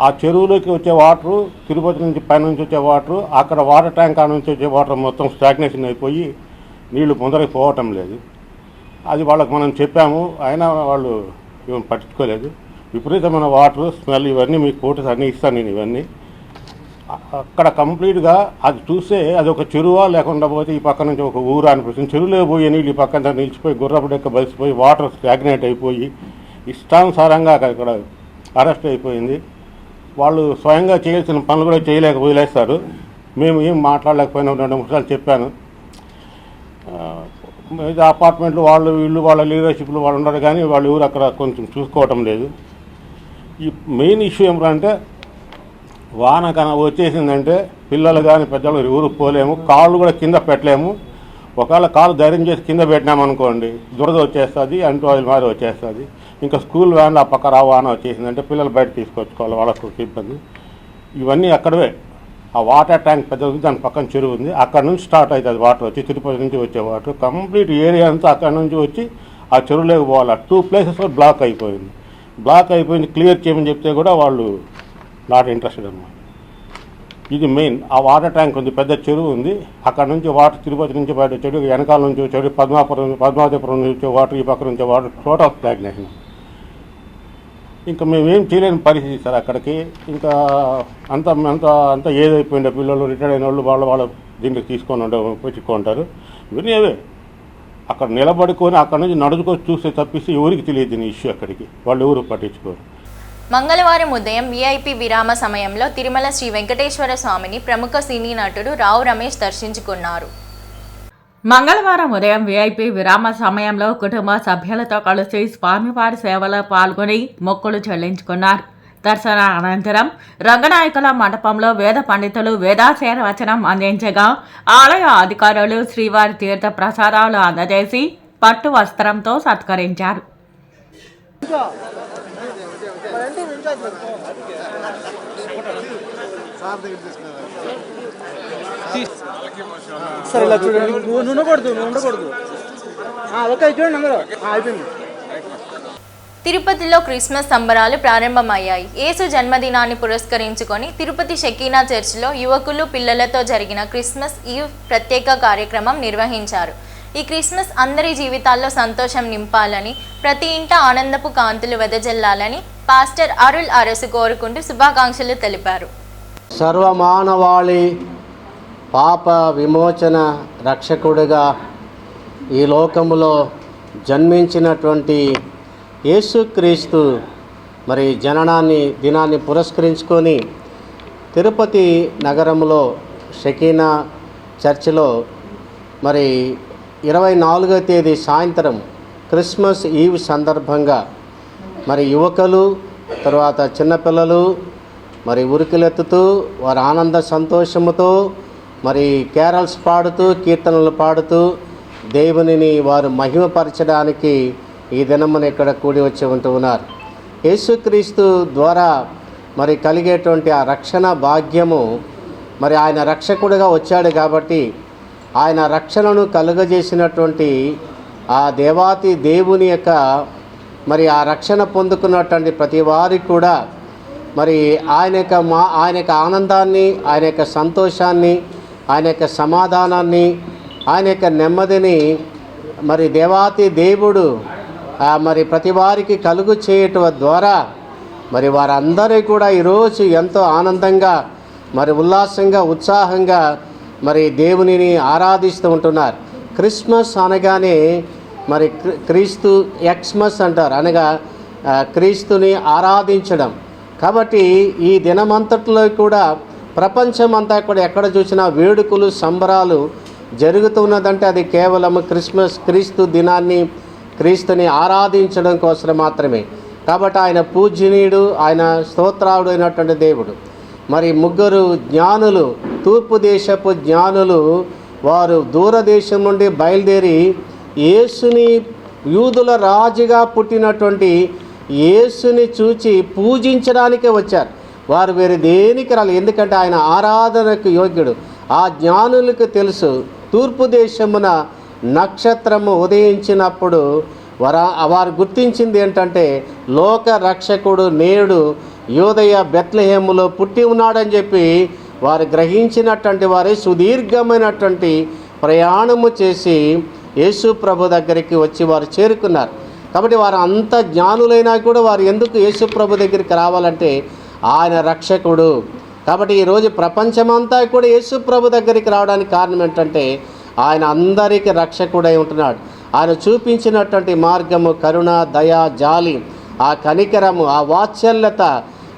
ఆ చెరువులోకి వచ్చే వాటరు తిరుపతి నుంచి పైనుంచి వచ్చే వాటరు అక్కడ వాటర్ ట్యాంక్ నుంచి వచ్చే వాటర్ మొత్తం స్టాగ్నేషన్ అయిపోయి నీళ్లు ముందరికి పోవటం లేదు. అది వాళ్ళకి మనం చెప్పాము, అయినా వాళ్ళు ఇవన్నీ పట్టించుకోలేదు. విపరీతమైన వాటర్, స్మెల్, ఇవన్నీ మీకు ఫోటోస్ అన్నీ ఇస్తాను నేను. ఇవన్నీ అక్కడ కంప్లీట్గా అది చూస్తే అది ఒక చెరువా లేకుండా పోతే ఈ పక్క నుంచి ఒక ఊరు అనిపిస్తుంది. చెరువులో పోయే నీళ్ళు ఈ పక్కన నిలిచిపోయి గుర్రపు డెక్క బలిసిపోయి వాటర్ స్టాగ్నేట్ అయిపోయి ఇష్టానుసారంగా అక్కడ అరెస్ట్ అయిపోయింది. వాళ్ళు స్వయంగా చేయాల్సిన పనులు కూడా చేయలేక వదిలేస్తారు. మేము ఏం మాట్లాడలేకపోయినా 2 నిమిషాలు చెప్పాను. ఇది అపార్ట్మెంట్లు వాళ్ళు వీళ్ళు వాళ్ళ లీడర్షిప్లు వాళ్ళు ఉన్నారు, కానీ వాళ్ళు ఎవరు అక్కడ కొంచెం చూసుకోవటం లేదు. ఈ మెయిన్ ఇష్యూ ఏమిటంటే వాన వచ్చేసిందంటే పిల్లలు కానీ పెద్దలు ఎవరు పోలేము, కాళ్ళు కూడా కింద పెట్టలేము. ఒకవేళ కాలు ధైర్యం చేసి కింద పెట్టినామనుకోండి దురద వచ్చేస్తుంది, అంటూ ఆయిల్ మారి వచ్చేస్తుంది. ఇంకా స్కూల్ వ్యాన్లు ఆ పక్క వాన వచ్చేసిందంటే పిల్లలు బయట తీసుకొచ్చుకోవాలి, వాళ్ళకు ఇబ్బంది. ఇవన్నీ అక్కడవే. ఆ వాటర్ ట్యాంక్ పెద్దది, దాని పక్కన చెరువు ఉంది. అక్కడ నుంచి స్టార్ట్ అవుతుంది వాటర్ వచ్చి తిరుపతి నుంచి వచ్చే వాటర్ కంప్లీట్ ఏరియా అంతా అక్కడ నుంచి వచ్చి ఆ చెరువులోకి పోవాలి. 2 ప్లేసెస్లో బ్లాక్ అయిపోయింది. క్లియర్ చేయమని చెప్తే కూడా వాళ్ళు నాట్ ఇంట్రెస్టెడ్ అన్నమాట. ఇది మెయిన్. ఆ వాటర్ ట్యాంక్ ఉంది, పెద్ద చెరువు ఉంది. అక్కడ నుంచి వాటర్ తిరుపతి నుంచి బయట వచ్చాడు, వెనకాల నుంచి వచ్చాడు, పద్మావతిపురం నుంచి వచ్చే వాటర్, ఈ పక్క నుంచి వాటర్, టోటల్ స్టాగ్నేషన్. ఇంకా మేమేం చేయలేని పరిస్థితి సార్ అక్కడికి. ఇంకా అంత ఏదైపోయిందో పిల్లలు రిటైర్డ్ అయిన వాళ్ళు వాళ్ళ దీంట్లో తీసుకొని పెట్టుకుంటారు. ఇవన్నీ అవే అక్కడ నిలబడుకొని అక్కడ నుంచి నడుచుకొని చూస్తే తప్పిస్తే ఎవరికి తెలియదు దీని ఇష్యూ. అక్కడికి వాళ్ళు ఎవరు పట్టించుకోరు. మంగళవారం ఉదయం వీఐపీ విరామ సమయంలో తిరుమల శ్రీ వెంకటేశ్వర స్వామిని ప్రముఖ సినీ నటుడు రావు రమేష్ దర్శించుకున్నారు. మంగళవారం ఉదయం వీఐపీ విరామ సమయంలో కుటుంబ సభ్యులతో కలిసి స్వామివారి సేవలో పాల్గొని మొక్కులు చెల్లించుకున్నారు. దర్శన అనంతరం రంగనాయకుల మండపంలో వేద పండితులు వేదాశీర్వచనం అందించగా ఆలయ అధికారులు శ్రీవారి తీర్థ ప్రసాదాలు అందజేసి పట్టు వస్త్రంతో సత్కరించారు. సరే ఇలా చూడండి, నువ్వు ఉండకూడదు ఓకే చూడండి అందరూ అయిపోయింది. తిరుపతిలో క్రిస్మస్ సంబరాలు ప్రారంభమయ్యాయి. యేసు జన్మదినాన్ని పురస్కరించుకొని తిరుపతి షకీనా చర్చిలో యువకులు పిల్లలతో జరిగిన క్రిస్మస్ ఈవ్ ప్రత్యేక కార్యక్రమం నిర్వహించారు. ఈ క్రిస్మస్ అందరి జీవితాల్లో సంతోషం నింపాలని, ప్రతి ఇంట ఆనందపు కాంతులు వెదజల్లాలని పాస్టర్ అరుల్ అరసు కోరుకుంటూ శుభాకాంక్షలు తెలిపారు. సర్వమానవాళి పాప విమోచన రక్షకుడిగా ఈ లోకములో జన్మించినటువంటి యేసుక్రీస్తు మరి దినాన్ని పురస్కరించుకొని తిరుపతి నగరంలో షకీనా చర్చిలో మరి 24వ తేదీ సాయంత్రం క్రిస్మస్ ఈవ్ సందర్భంగా మరి యువకులు, తర్వాత చిన్నపిల్లలు మరి ఉరికిలెత్తుతూ వారి ఆనంద సంతోషముతో మరి కేరల్స్ పాడుతూ, కీర్తనలు పాడుతూ దేవునిని వారు మహిమపరచడానికి ఈ దినమున ఇక్కడ కూడి వచ్చి ఉంటూ ఉన్నారు. యేసుక్రీస్తు ద్వారా మరి కలిగేటువంటి ఆ రక్షణ భాగ్యము, మరి ఆయన రక్షకుడిగా వచ్చాడు కాబట్టి ఆయన రక్షణను కలుగజేసినటువంటి ఆ దేవాతి దేవుని యొక్క మరి ఆ రక్షణ పొందుకున్నటువంటి ప్రతి వారికి కూడా మరి ఆయన యొక్క ఆనందాన్ని, ఆయన యొక్క సంతోషాన్ని, ఆయన యొక్క సమాధానాన్ని, ఆయన యొక్క నెమ్మదిని మరి దేవాతి దేవుడు మరి ప్రతి వారికి కలుగు చేయటం ద్వారా మరి వారందరూ కూడా ఈరోజు ఎంతో ఆనందంగా మరి ఉల్లాసంగా ఉత్సాహంగా మరి దేవునిని ఆరాధిస్తూ ఉంటున్నారు. క్రిస్మస్ అనగానే మరి క్రీస్తు ఎక్స్మస్ అంటారు, అనగా క్రీస్తుని ఆరాధించడం. కాబట్టి ఈ దినమంతట్లో కూడా ప్రపంచమంతా కూడా ఎక్కడ చూసినా వేడుకలు సంబరాలు జరుగుతున్నదంటే అది కేవలం క్రీస్తు దినాన్ని, క్రీస్తుని ఆరాధించడం కోసం మాత్రమే. కాబట్టి ఆయన పూజ్యనీయుడు, ఆయన స్తోత్రావుడు అయినటువంటి దేవుడు. మరి ముగ్గురు జ్ఞానులు, తూర్పు దేశపు జ్ఞానులు, వారు దూరదేశం నుండి బయలుదేరి యేసుని, యూదుల రాజుగా పుట్టినటువంటి యేసుని చూచి పూజించడానికే వచ్చారు. వారు వేరే దేనికి రాలేదు, ఎందుకంటే ఆయన ఆరాధనకు యోగ్యుడు. ఆ జ్ఞానులకు తెలుసు, తూర్పు దేశమున నక్షత్రము ఉదయించినప్పుడు వారు గుర్తించింది ఏంటంటే లోక రక్షకుడు నేడు యోదయ బెత్లెహేములో పుట్టి ఉన్నాడని చెప్పి వారు గ్రహించినటువంటి వారే సుదీర్ఘమైనటువంటి ప్రయాణము చేసి యేసు ప్రభు దగ్గరికి వచ్చి వారు చేరుకున్నారు. కాబట్టి వారు అంత జ్ఞానులైనా కూడా వారు ఎందుకు యేసు ప్రభు దగ్గరికి రావాలంటే ఆయన రక్షకుడు. కాబట్టి ఈరోజు ప్రపంచమంతా కూడా యేసు ప్రభు దగ్గరికి రావడానికి కారణం ఏంటంటే ఆయన అందరికీ రక్షకుడై ఉంటున్నాడు. ఆయన చూపించినటువంటి మార్గము, కరుణ, దయ, జాలి, ఆ కనికరము, ఆ వాత్సల్యత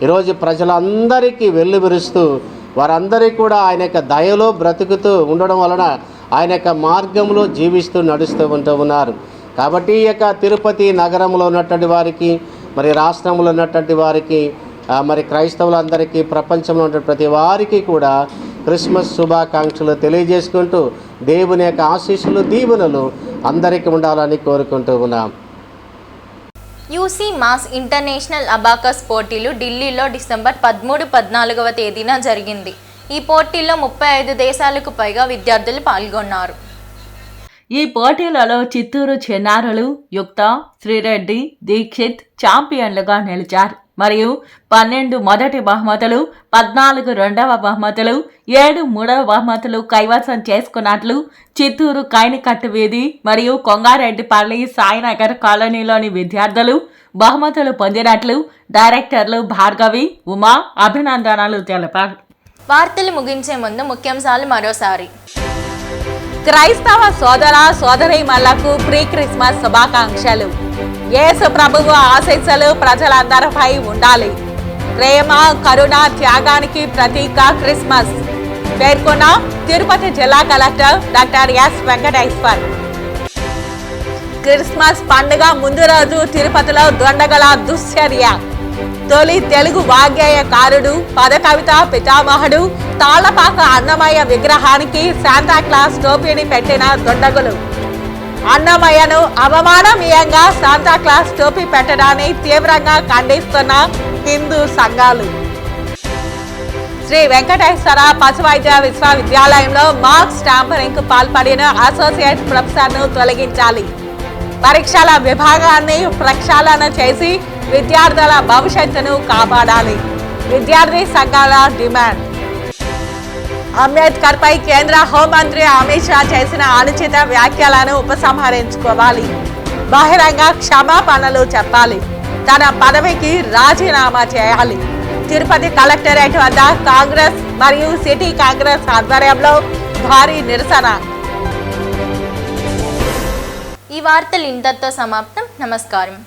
ఈరోజు ప్రజలందరికీ వెల్లువిరుస్తూ వారందరికీ కూడా ఆయన యొక్క దయలో బ్రతుకుతూ ఉండడం వలన ఆయన యొక్క మార్గంలో జీవిస్తూ నడుస్తూ ఉన్నారు. కాబట్టి ఈ యొక్క తిరుపతి నగరంలో ఉన్నటువంటి వారికి, మరి రాష్ట్రంలో ఉన్నటువంటి వారికి, మరి క్రైస్తవులందరికీ, ప్రపంచంలో ఉన్న ప్రతి వారికి కూడా క్రిస్మస్ శుభాకాంక్షలు తెలియజేసుకుంటూ దేవుని యొక్క ఆశీస్సులు, దీవెనలు అందరికీ ఉండాలని కోరుకుంటూ ఉన్నాం. యూసీ మాస్ ఇంటర్నేషనల్ అబాకస్ పోటీలు ఢిల్లీలో డిసెంబర్ 13-14వ తేదీన జరిగింది. ఈ పోటీల్లో 35 దేశాలకు పైగా విద్యార్థులు పాల్గొన్నారు. ఈ పోటీలలో చిత్తూరు చిన్నారులు యుక్త, శ్రీరెడ్డి, దీక్షిత్ ఛాంపియన్లుగా నిలిచారు. మరియు 12 మొదటి బహుమతులు, 14 రెండవ బహుమతులు, 7 మూడవ బహుమతులు కైవసం చేసుకున్నట్లు చిత్తూరు కైనికట్టు వీధి మరియు కొంగారెడ్డిపల్లి సాయినగర్ కాలనీలోని విద్యార్థులు బహుమతులు పొందినట్లు డైరెక్టర్లు భార్గవి, ఉమా అభినందనలు తెలిపారు. వార్తలు ముగించే ముందు ముఖ్యాంశాలు మరోసారి. క్రైస్తవ సోదర సోదరీమణులకు ప్రీ క్రిస్మస్ శుభాకాంక్షలు. యేసు ప్రభువు ఆశీస్సులు ప్రజలందరిపై ఉండాలి. ప్రేమ, కరుణ, త్యాగానికి ప్రతీక క్రిస్మస్ పేర్కొన్న తిరుపతి జిల్లా collector doctor yes Venkateshwar. Christmas పండుగ ముందు రోజు తిరుపతిలో దొండగల దుశ్చర్య. తొలి తెలుగు వాగ్గేయకారుడు, పదకవిత పితామహుడు తాళ్లపాక అన్నమయ్య విగ్రహానికి శాంతాక్లాస్ టోపీని పెట్టిన దొండగులు. అన్నమయ్యను అవమాననీయంగా శాంతాక్లాస్ టోపీ పెట్టడాన్ని తీవ్రంగా ఖండిస్తున్న హిందూ సంఘాలు. శ్రీ వెంకటేశ్వర పశువైద్య విశ్వవిద్యాలయంలో మార్క్స్ ట్యాంపరింగ్కు పాల్పడిన అసోసియేట్ ప్రొఫెసర్ను తొలగించాలి. పరీక్షల విభాగాన్ని ప్రక్షాళన చేసి విద్యార్థుల భవిష్యత్తును కాపాడాలి. విద్యార్థి సంఘాల డిమాండ్. అంబేద్కర్ పై కేంద్ర హోంమంత్రి అమిత్ షా చేసిన అనుచిత వ్యాఖ్యలను ఉపసంహరించుకోవాలి. బహిరంగ క్షమాపణలు చెప్పాలి. తన పదవికి రాజీనామా చేయాలి. తిరుపతి కలెక్టరేట్ వద్ద కాంగ్రెస్ మరియు సిటీ కాంగ్రెస్ ఆధ్వర్యంలో భారీ నిరసన. ఈ వార్తలు ఇంతటితో సమాప్తం. నమస్కారం.